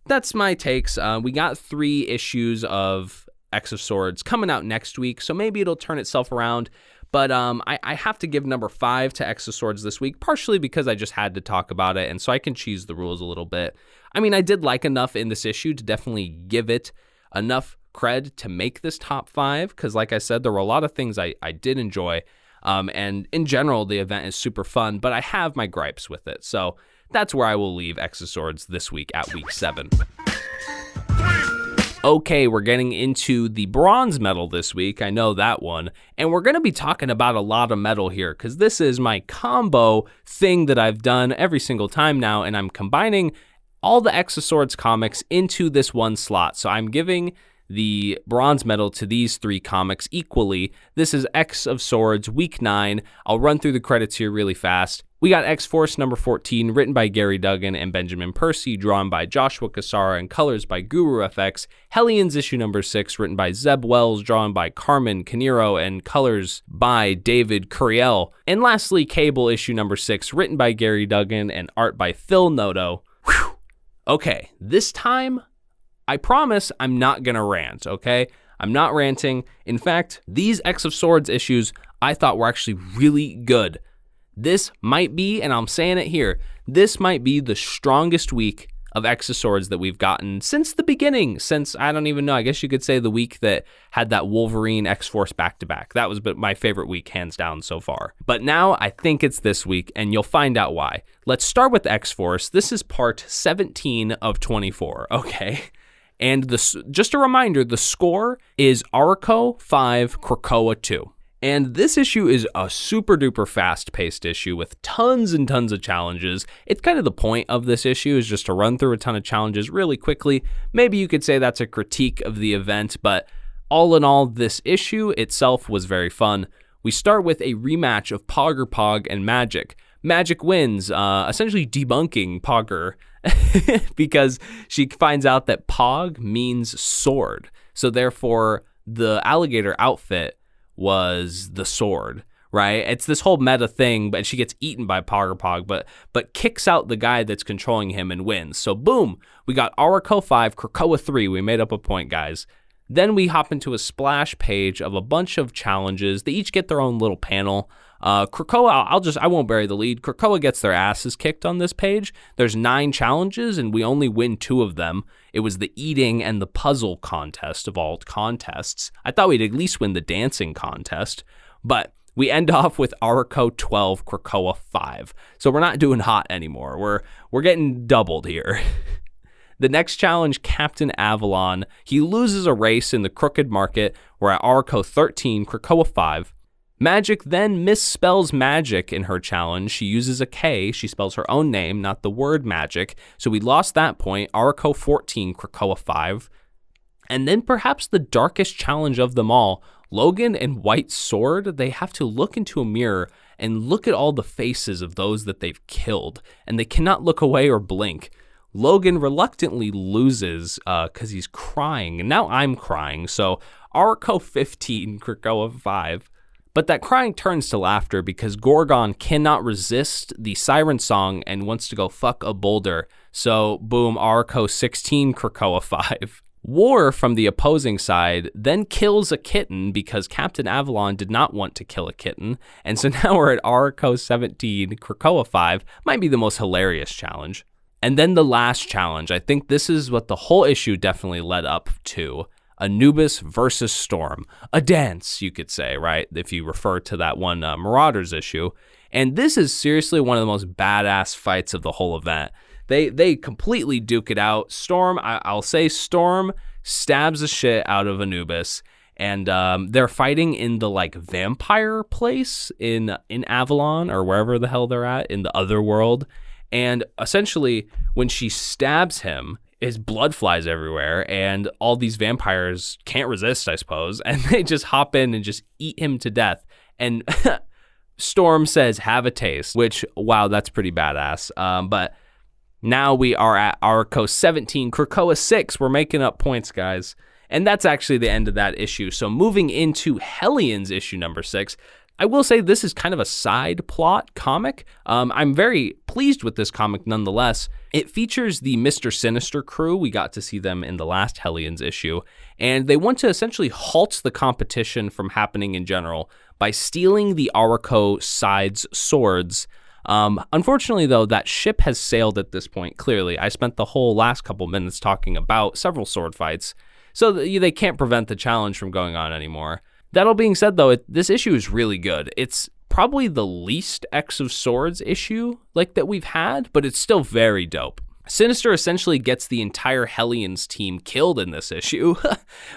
that's my takes. We got 3 issues of X of Swords coming out next week, so maybe it'll turn itself around. But I have to give number 5 to X of Swords this week, partially because I just had to talk about it, and so I can cheese the rules a little bit. I mean, I did like enough in this issue to definitely give it enough cred to make this top 5, because like I said, there were a lot of things I did enjoy, and in general, the event is super fun, but I have my gripes with it. So that's where I will leave X of Swords this week at week 7. Okay, we're getting into the bronze medal this week. I know that one. And we're going to be talking about a lot of metal here because this is my combo thing that I've done every single time now, and I'm combining all the X of Swords comics into this one slot. So I'm giving the bronze medal to these 3 comics equally. This is X of Swords week 9. I'll run through the credits here really fast. We got X-Force number 14, written by Gary Duggan and Benjamin Percy, drawn by Joshua Cassara, and colors by Guru FX. Hellions issue number 6, written by Zeb Wells, drawn by Carmen Caniro, and colors by David Curiel. And lastly, Cable issue number 6, written by Gary Duggan and art by Phil Noto. Whew. Okay, this time, I promise I'm not gonna rant, okay? I'm not ranting. In fact, these X of Swords issues I thought were actually really good. This might be, and I'm saying it here, this might be the strongest week of X of Swords that we've gotten since the beginning, since, I don't even know, I guess you could say the week that had that Wolverine X-Force back-to-back. That was my favorite week, hands down, so far. But now, I think it's this week, and you'll find out why. Let's start with X-Force. This is part 17 of 24, okay? And just a reminder, the score is Aurico 5, Krakoa 2. And this issue is a super duper fast paced issue with tons and tons of challenges. It's kind of the point of this issue is just to run through a ton of challenges really quickly. Maybe you could say that's a critique of the event, but all in all, this issue itself was very fun. We start with a rematch of Pog and Magic. Magic wins, essentially debunking Pogger because she finds out that Pog means sword. So therefore, the alligator outfit was the sword, right? It's this whole meta thing, but she gets eaten by Pog, but kicks out the guy that's controlling him and wins. So boom, we got Aurico 5, Krakoa 3. We made up a point, guys. Then we hop into a splash page of a bunch of challenges. They each get their own little panel. Krakoa, I won't bury the lead. Krakoa gets their asses kicked on this page. There's 9 challenges, and we only win 2 of them. It was the eating and the puzzle contest of all contests. I thought we'd at least win the dancing contest, but we end off with Aurico 12, Krakoa 5. So we're not doing hot anymore. We're getting doubled here. The next challenge, Captain Avalon. He loses a race in the Crooked Market. We're at Aurico 13, Krakoa 5. Magic then misspells magic in her challenge. She uses a K. She spells her own name, not the word magic. So we lost that point. Aurico 14, Krakoa 5. And then perhaps the darkest challenge of them all, Logan and White Sword. They have to look into a mirror and look at all the faces of those that they've killed. And they cannot look away or blink. Logan reluctantly loses because he's crying. And now I'm crying. So Aurico 15, Krakoa 5. But that crying turns to laughter because Gorgon cannot resist the siren song and wants to go fuck a boulder. So boom, Aurico 16, Krakoa 5. War from the opposing side then kills a kitten because Captain Avalon did not want to kill a kitten. And so now we're at Aurico 17, Krakoa 5. Might be the most hilarious challenge. And then the last challenge. I think this is what the whole issue definitely led up to. Anubis versus Storm. A dance, you could say, right? If you refer to that one Marauders issue. And this is seriously one of the most badass fights of the whole event. They completely duke it out. Storm, I'll say Storm stabs the shit out of Anubis. And they're fighting in the like vampire place in Avalon or wherever the hell they're at in the other world. And essentially when she stabs him, his blood flies everywhere, and all these vampires can't resist, I suppose, and they just hop in and just eat him to death. And Storm says, have a taste, which, wow, that's pretty badass. But now we are at Aurico 17, Krakoa 6. We're making up points, guys. And that's actually the end of that issue. So moving into Hellions issue number 6, I will say this is kind of a side plot comic. I'm very pleased with this comic nonetheless. It features the Mr. Sinister crew. We got to see them in the last Hellions issue, and they want to essentially halt the competition from happening in general by stealing the Aurico side's swords. Unfortunately, though, that ship has sailed at this point, clearly. I spent the whole last couple minutes talking about several sword fights, so they can't prevent the challenge from going on anymore. That all being said, though, this issue is really good. It's probably the least X of Swords issue that we've had, but it's still very dope. Sinister essentially gets the entire Hellions team killed in this issue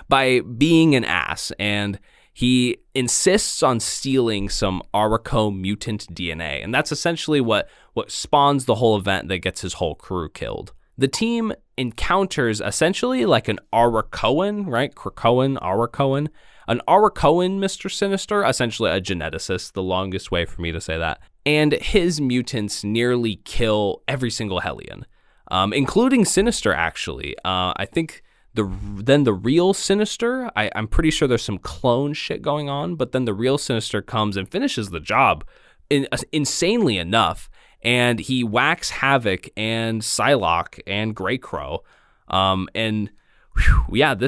by being an ass, and he insists on stealing some Aurico mutant DNA, and that's essentially what spawns the whole event that gets his whole crew killed. The team encounters essentially like an Auricoan, right? Auricoan. An Auricoan Mr. Sinister, essentially a geneticist, the longest way for me to say that. And his mutants nearly kill every single Hellion, including Sinister, actually. I think the real Sinister, I'm pretty sure there's some clone shit going on, but then the real Sinister comes and finishes the job insanely enough. And he whacks Havoc and Psylocke and Greycrow.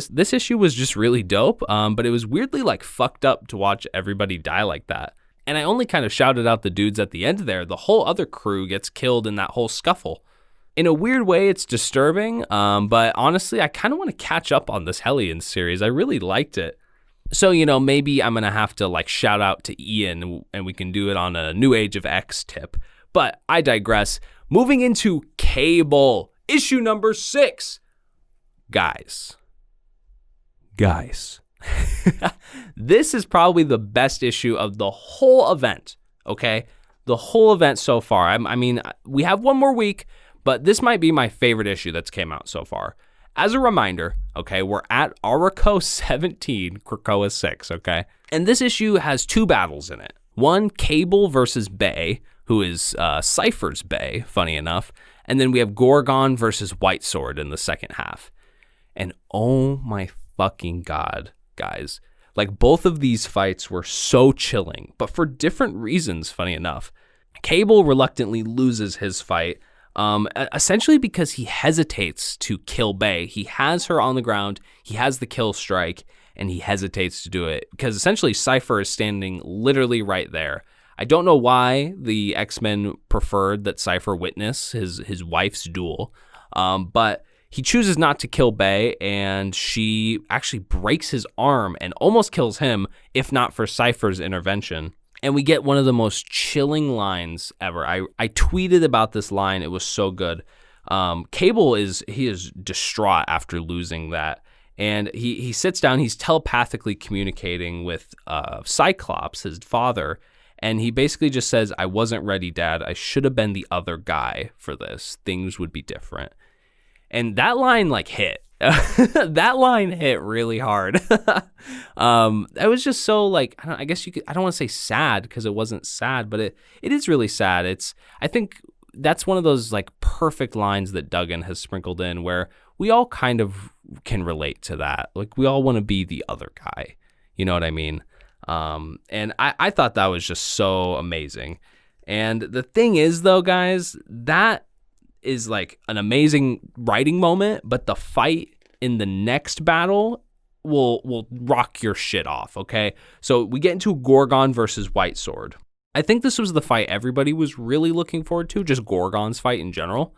This issue was just really dope, but it was weirdly fucked up to watch everybody die like that. And I only kind of shouted out the dudes at the end there. The whole other crew gets killed in that whole scuffle. In a weird way, it's disturbing, but honestly, I kind of want to catch up on this Hellions series. I really liked it. So, maybe I'm going to have to shout out to Ian, and we can do it on a New Age of X tip. But I digress. Moving into Cable, issue number 6. Guys. This is probably the best issue of the whole event, okay? The whole event so far. I mean, we have one more week, but this might be my favorite issue that's came out so far. As a reminder, okay, we're at Aurico 17, Krakoa 6, okay? And this issue has 2 battles in it. One, Cable versus Bay, who is Cypher's Bay, funny enough. And then we have Gorgon versus White Sword in the second half. And oh my fucking God, guys. Both of these fights were so chilling, but for different reasons, funny enough. Cable reluctantly loses his fight, essentially because he hesitates to kill Bay. He has her on the ground, he has the kill strike, and he hesitates to do it because essentially Cypher is standing literally right there. I don't know why the X-Men preferred that Cypher witness his wife's duel, but he chooses not to kill Bay, and she actually breaks his arm and almost kills him, if not for Cypher's intervention. And we get one of the most chilling lines ever. I tweeted about this line. It was so good. Cable is distraught after losing that. And he sits down. He's telepathically communicating with Cyclops, his father. And he basically just says, "I wasn't ready, Dad. I should have been the other guy for this. Things would be different." And that line hit. That line hit really hard. It was just so I don't want to say sad because it wasn't sad, but it is really sad. I think that's one of those perfect lines that Duggan has sprinkled in where we all kind of can relate to that. We all want to be the other guy. You know what I mean? And I thought that was just so amazing. And the thing is though, guys, that is an amazing writing moment, but the fight in the next battle will rock your shit off, okay? So we get into Gorgon versus White Sword. I think this was the fight everybody was really looking forward to, just Gorgon's fight in general.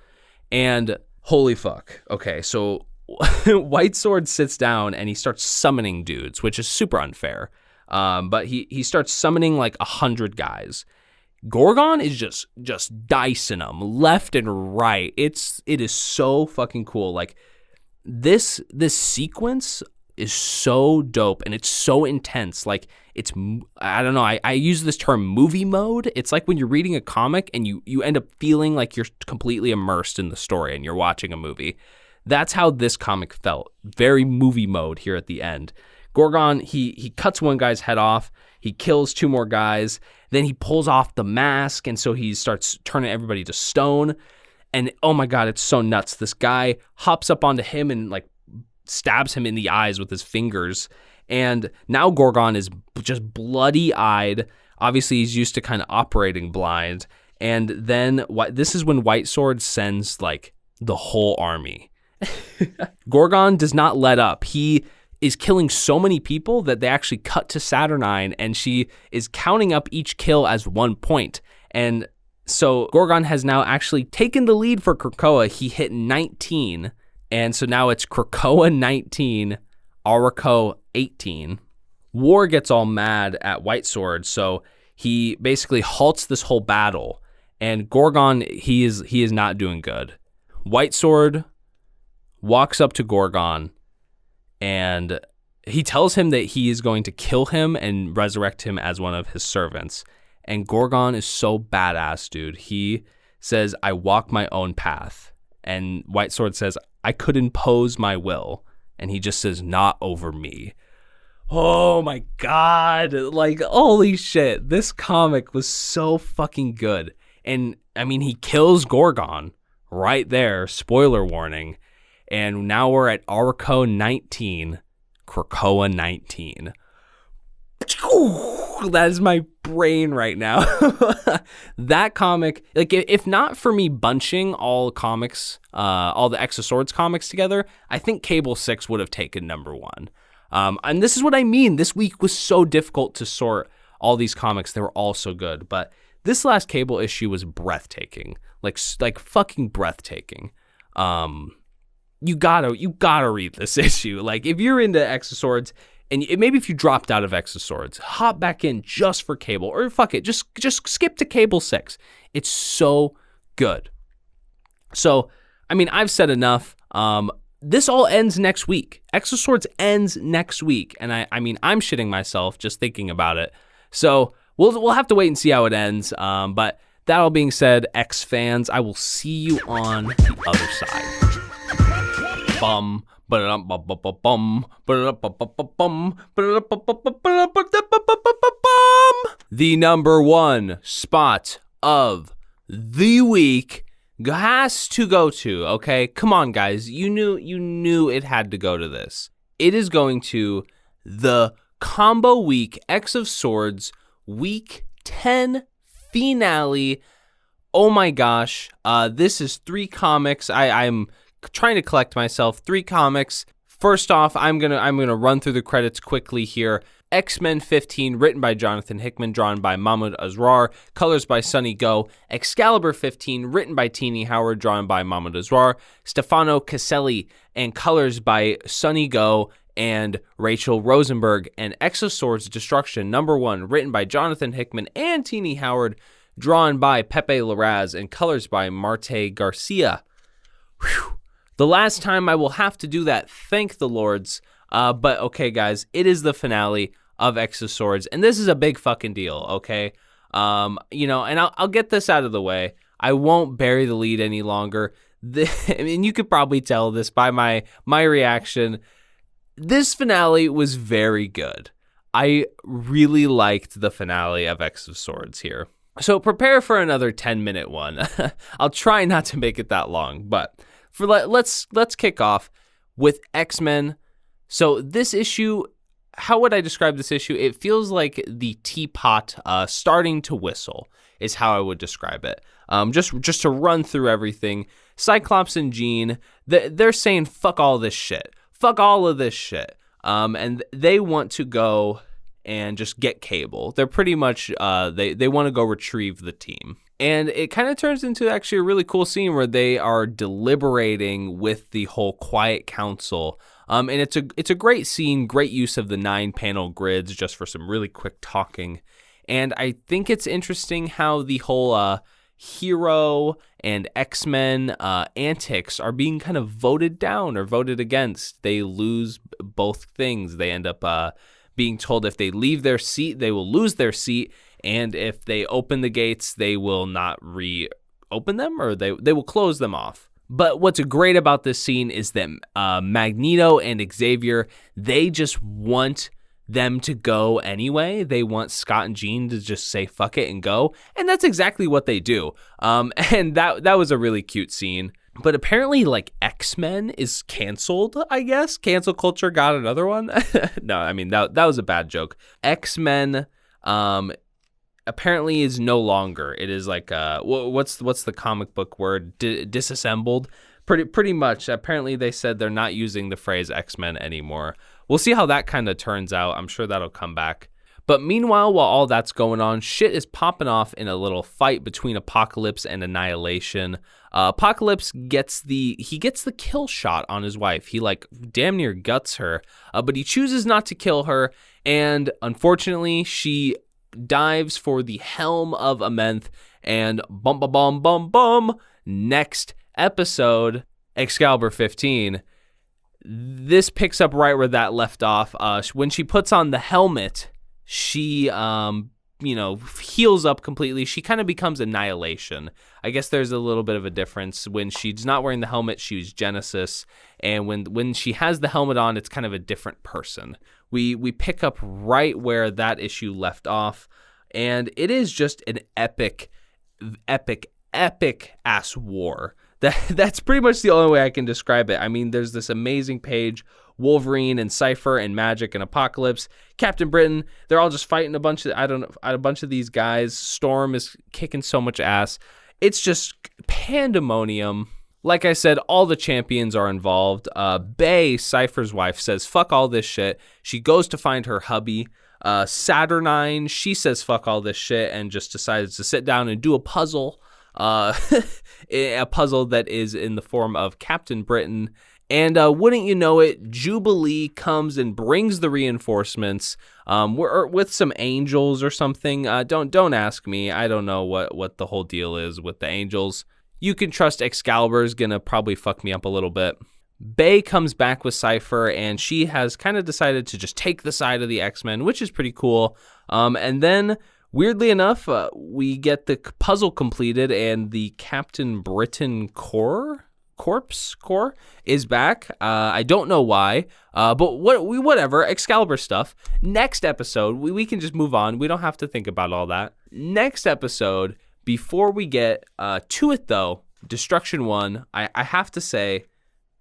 And holy fuck. Okay, so White Sword sits down and he starts summoning dudes, which is super unfair. But he starts summoning 100 guys. Gorgon is just dicing them left and right. It is so fucking cool. This sequence is so dope and it's so intense. It's, I don't know, I use this term movie mode. It's when you're reading a comic and you end up feeling you're completely immersed in the story and you're watching a movie. That's how this comic felt. Very movie mode here at the end. Gorgon, he cuts one guy's head off. He kills 2 more guys. Then he pulls off the mask, and so he starts turning everybody to stone. And oh my God, it's so nuts. This guy hops up onto him and stabs him in the eyes with his fingers. And now Gorgon is just bloody-eyed. Obviously, he's used to kind of operating blind. And then this is when White Sword sends like the whole army. Gorgon does not let up. He is killing so many people that they actually cut to Saturnine, and she is counting up each kill as 1 point. And so Gorgon has now actually taken the lead for Krakoa. He hit 19, and so now it's Krakoa 19, Aurico 18. War gets all mad at White Sword, so he basically halts this whole battle. And Gorgon, he is not doing good. White Sword walks up to Gorgon, and he tells him that he is going to kill him and resurrect him as one of his servants. And Gorgon is so badass, dude. He says, I walk my own path. And White Sword says, I could impose my will. And he just says, not over me. Oh my God. Like, holy shit. This comic was so fucking good. And I mean, he kills Gorgon right there. Spoiler warning. And now we're at Aurico 19, Krakoa 19. That is my brain right now. That comic, like, if not for me bunching all comics, all the X of Swords comics together, I think Cable 6 would have taken number 1. And this is what I mean. This week was so difficult to sort all these comics. They were all so good. But this last Cable issue was breathtaking. Like fucking breathtaking. You gotta read this issue. Like, if you're into X of Swords, and maybe if you dropped out of X of Swords, hop back in just for Cable, or fuck it, just skip to Cable 6. It's so good. So, I mean, I've said enough. This all ends next week. X of Swords ends next week, and I mean, I'm shitting myself just thinking about it. So we'll have to wait and see how it ends. But that all being said, X fans, I will see you on the other side. Bum. The number 1 spot of the week has to go to, okay? Come on, guys. You knew it had to go to this. It is going to the Combo Week X of Swords Week 10 finale. Oh my gosh. This is 3 comics. I'm trying to collect myself. 3 comics. First off, I'm gonna run through the credits quickly here. X-Men 15, written by Jonathan Hickman, drawn by Mahmoud Asrar, colors by Sonny Go. Excalibur 15, written by Teenie Howard, drawn by Mahmoud Asrar, Stefano Caselli, and colors by Sonny Go and Rachel Rosenberg. And X of Swords Destruction number 1, written by Jonathan Hickman and Teenie Howard, drawn by Pepe Larraz, and colors by Marte Garcia. Whew. The last time I will have to do that, thank the lords. But okay, guys, it is the finale of X of Swords, and this is a big fucking deal, okay? And I'll get this out of the way. I won't bury the lead any longer. I mean, you could probably tell this by my reaction. This finale was very good. I really liked the finale of X of Swords here. So prepare for another 10-minute one. I'll try not to make it that long, but let's kick off with X-Men. So this issue, how would I describe this issue? It feels like the teapot starting to whistle is how I would describe it. Just to run through everything. Cyclops and Jean, they're saying fuck all this shit. Fuck all of this shit. And they want to go and just get Cable. They're pretty much, they want to go retrieve the team. And it kind of turns into actually a really cool scene where they are deliberating with the whole Quiet Council. And it's a great scene, great use of the 9-panel grids just for some really quick talking. And I think it's interesting how the whole hero and X-Men antics are being kind of voted down or voted against. They lose both things. They end up being told if they leave their seat, they will lose their seat. And if they open the gates, they will not reopen them, or they will close them off. But what's great about this scene is that Magneto and Xavier, they just want them to go anyway. They want Scott and Jean to just say fuck it and go. And that's exactly what they do. And that was a really cute scene. But apparently, like, X-Men is canceled, I guess. Cancel culture got another one. No, I mean, that was a bad joke. X-Men apparently is no longer. It is like what's the comic book word? Disassembled. Pretty much. Apparently they said they're not using the phrase X-Men anymore. We'll see how that kind of turns out. I'm sure that'll come back. But meanwhile, while all that's going on, shit is popping off in a little fight between Apocalypse and Annihilation. Apocalypse gets the kill shot on his wife. He like damn near guts her, but he chooses not to kill her, and unfortunately, she dives for the helm of Amenth, and bum. Next episode, Excalibur 15. This picks up right where that left off. When she puts on the helmet, she heals up completely. She kind of becomes Annihilation. I guess there's a little bit of a difference. When she's not wearing the helmet, she's Genesis, and when she has the helmet on, it's kind of a different person. We pick up right where that issue left off, and it is just an epic ass war. That's pretty much the only way I can describe it. I mean, there's this amazing page, Wolverine and Cypher and Magic and Apocalypse, Captain Britain. They're all just fighting a bunch of these guys. Storm is kicking so much ass. It's just pandemonium. Like I said, all the champions are involved. Bay, Cypher's wife, says, fuck all this shit. She goes to find her hubby. Saturnine, she says, fuck all this shit, and just decides to sit down and do a puzzle. A puzzle that is in the form of Captain Britain. And wouldn't you know it, Jubilee comes and brings the reinforcements with some angels or something. Don't ask me. I don't know what the whole deal is with the angels. You can trust Excalibur is going to probably fuck me up a little bit. Bay comes back with Cypher, and she has kind of decided to just take the side of the X-Men, which is pretty cool. And then, weirdly enough, we get the puzzle completed, and the Captain Britain Corps is back. I don't know why, but whatever. Excalibur stuff. Next episode, we can just move on. We don't have to think about all that. Next episode, before we get to it though, Destruction 1, I have to say,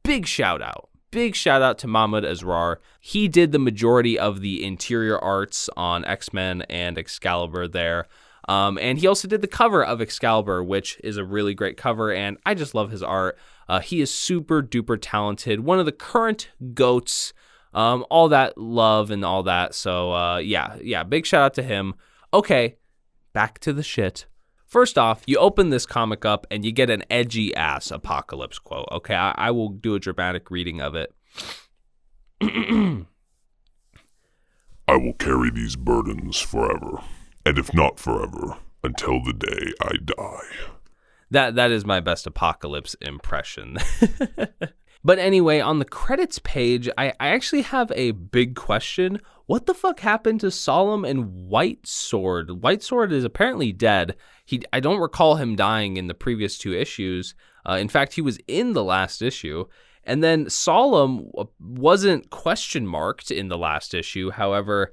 big shout out to Mahmoud Asrar. He did the majority of the interior arts on X-Men and Excalibur there. And he also did the cover of Excalibur, which is a really great cover, and I just love his art. He is super duper talented, one of the current GOATs, all that love and all that. So yeah, big shout out to him. Okay, back to the shit. First off, you open this comic up and you get an edgy ass Apocalypse quote. Okay, I will do a dramatic reading of it. I will carry these burdens forever, and if not forever, until the day I die. That is my best Apocalypse impression. But anyway, on the credits page, I actually have a big question. What the fuck happened to Solemn and White Sword? White Sword is apparently dead. I don't recall him dying in the previous two issues. In fact, he was in the last issue. And then Solemn wasn't question marked in the last issue. However,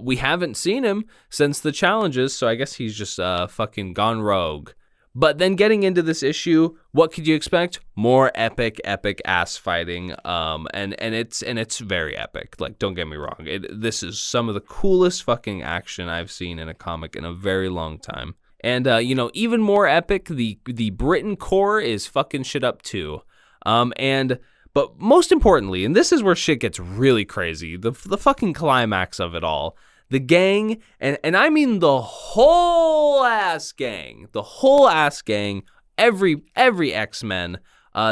we haven't seen him since the challenges, so I guess he's just fucking gone rogue. But then getting into this issue, what could you expect? More epic ass fighting, and it's very epic. Like, don't get me wrong, this is some of the coolest fucking action I've seen in a comic in a very long time. And even more epic, the Britain Corps is fucking shit up too. But most importantly, and this is where shit gets really crazy, the fucking climax of it all. The gang, and I mean the whole ass gang, every X-Men,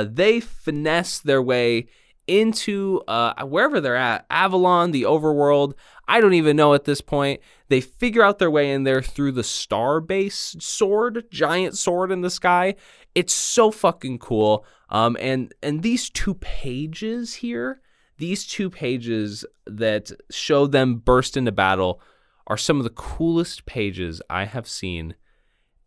they finesse their way into wherever they're at, Avalon, the overworld. I don't even know at this point. They figure out their way in there through the star-based sword, giant sword in the sky. It's so fucking cool. And these two pages here, these two pages that show them burst into battle are some of the coolest pages I have seen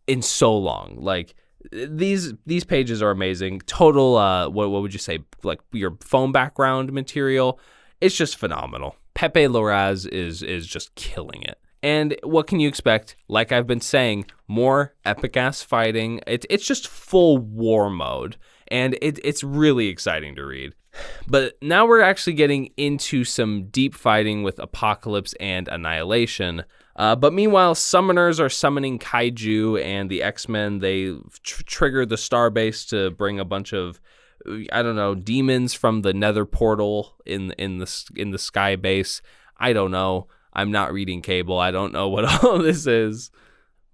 in so long. Like, these pages are amazing. Total, what would you say, like your foam background material? It's just phenomenal. Pepe Larraz is just killing it. And what can you expect? Like I've been saying, more epic-ass fighting. It's just full war mode. And it's really exciting to read. But now we're actually getting into some deep fighting with Apocalypse and Annihilation. But meanwhile, summoners are summoning Kaiju, and the X-Men, they trigger the Starbase to bring a bunch of, I don't know, demons from the Nether portal in the Sky Base. I don't know. I'm not reading Cable. I don't know what all this is.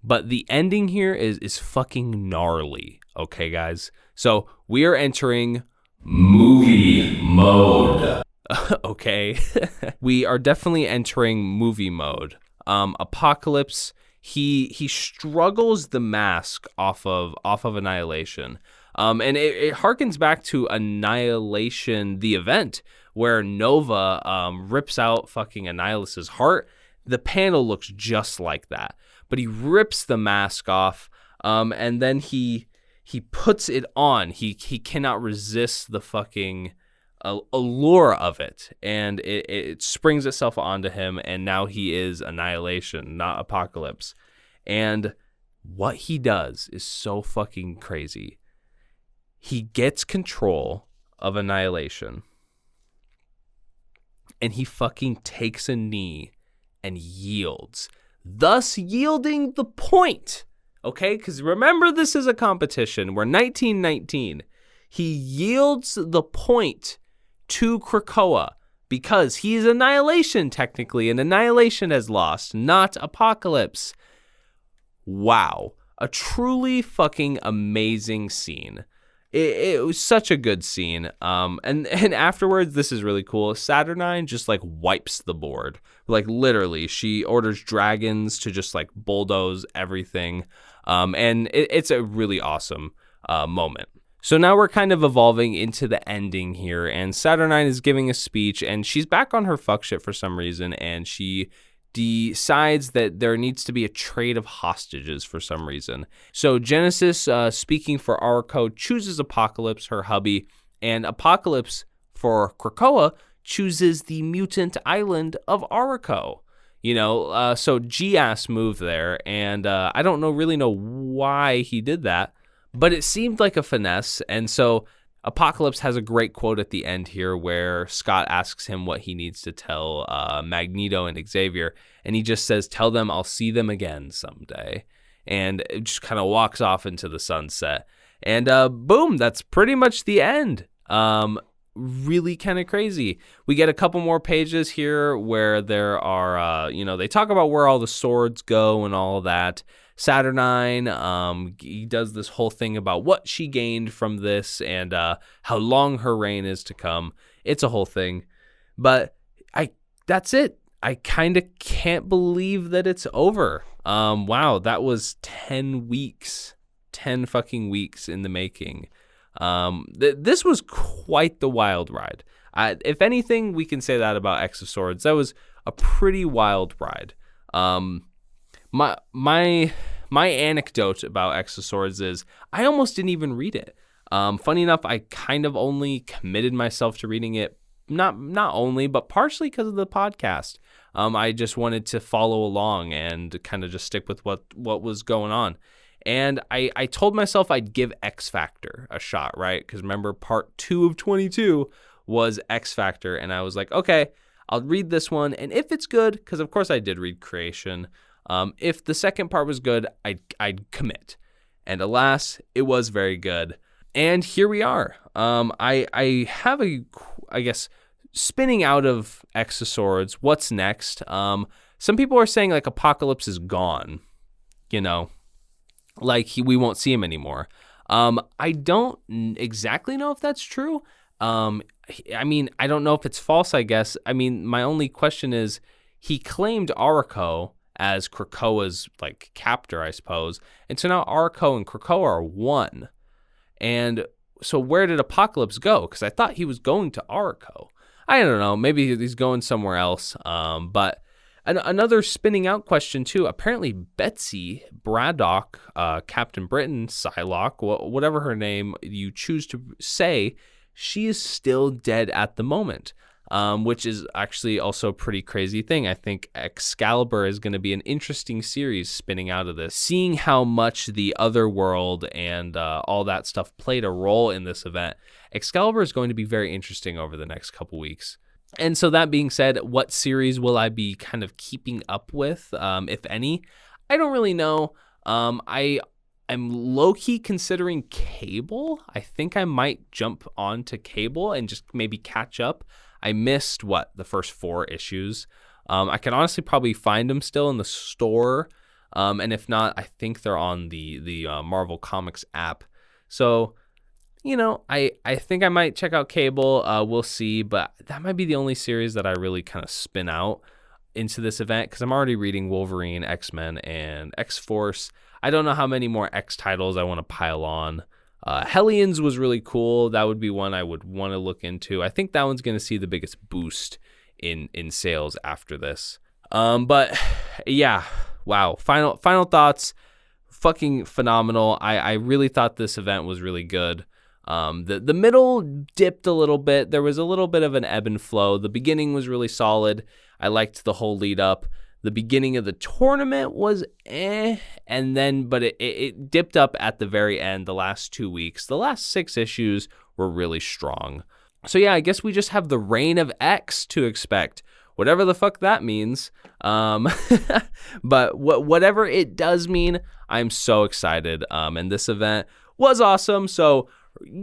But the ending here is fucking gnarly. Okay, guys. So we are entering movie mode. Okay. We are definitely entering movie mode. Apocalypse, he struggles the mask off of Annihilation. And it harkens back to Annihilation, the event, where Nova rips out fucking Annihilus's heart. The panel looks just like that. But he rips the mask off, and then he puts it on. He cannot resist the fucking allure of it, and it springs itself onto him, and now he is Annihilation, not Apocalypse. And what he does is so fucking crazy. He gets control of Annihilation, and he fucking takes a knee and yields, thus yielding the point. Okay, because remember, this is a competition. We're 1919. He yields the point to Krakoa because he's Annihilation technically, and Annihilation has lost, not Apocalypse. Wow, a truly fucking amazing scene. It was such a good scene. And afterwards, this is really cool. Saturnine just like wipes the board. Like literally, she orders dragons to just like bulldoze everything. And it's a really awesome moment. So now we're kind of evolving into the ending here, and Saturnine is giving a speech, and she's back on her fuck shit for some reason, and she decides that there needs to be a trade of hostages for some reason. So Genesis, speaking for Aurico, chooses Apocalypse, her hubby, and Apocalypse, for Krakoa, chooses the mutant island of Aurico. You know, so G-ass move there, and I don't really know why he did that, but it seemed like a finesse. And so Apocalypse has a great quote at the end here where Scott asks him what he needs to tell Magneto and Xavier, and he just says, "Tell them I'll see them again someday," and it just kind of walks off into the sunset. And boom, that's pretty much the end. Really kind of crazy. We get a couple more pages here where there are, they talk about where all the swords go and all that. Saturnine, he does this whole thing about what she gained from this and how long her reign is to come. It's a whole thing. But that's it. I kind of can't believe that it's over. Wow, that was 10 weeks. 10 fucking weeks in the making. This was quite the wild ride. If anything, we can say that about X of Swords. That was a pretty wild ride. My anecdote about X of Swords is I almost didn't even read it. Funny enough, I kind of only committed myself to reading it, not only, but partially because of the podcast. I just wanted to follow along and kind of just stick with what was going on. And I told myself I'd give X Factor a shot, right? Because remember, part 2 of 22 was X Factor. And I was like, okay, I'll read this one. And if it's good, because of course I did read Creation. If the second part was good, I'd commit. And alas, it was very good. And here we are. I have I guess, spinning out of X of Swords, what's next? Some people are saying like Apocalypse is gone, like we won't see him anymore. I don't exactly know if that's true. I don't know if it's false, I guess. My only question is, he claimed Aurico as Krakoa's like captor, I suppose. And so now Aurico and Krakoa are one. And so where did Apocalypse go? Because I thought he was going to Aurico. I don't know. Maybe he's going somewhere else. But another spinning out question too. Apparently Betsy Braddock, Captain Britain, Psylocke, whatever her name you choose to say, she is still dead at the moment. which is actually also a pretty crazy thing. I think Excalibur is going to be an interesting series spinning out of this. Seeing how much the other world and all that stuff played a role in this event, Excalibur is going to be very interesting over the next couple weeks. And so that being said, what series will I be kind of keeping up with, if any? I don't really know. I'm low-key considering Cable. I think I might jump onto Cable and just maybe catch up. I missed, the first 4 issues. I can honestly probably find them still in the store. And if not, I think they're on the Marvel Comics app. So, I think I might check out Cable. We'll see. But that might be the only series that I really kind of spin out into this event, because I'm already reading Wolverine, X-Men, and X-Force. I don't know how many more X titles I want to pile on. Hellions was really cool. That would be one I would want to look into. I think that one's going to see the biggest boost in sales after this. But yeah, wow. Final thoughts. Fucking phenomenal. I really thought this event was really good. The middle dipped a little bit. There was a little bit of an ebb and flow. The beginning was really solid. I liked the whole lead up. The beginning of the tournament was but it dipped up at the very end, the last 2 weeks. The last 6 issues were really strong. So yeah, I guess we just have the reign of X to expect, whatever the fuck that means. But whatever it does mean, I'm so excited. And this event was awesome, so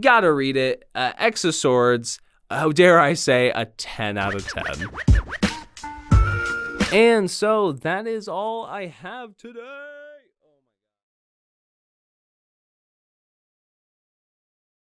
gotta read it. X of Swords, how dare I say, a 10 out of 10. And so that is all I have today.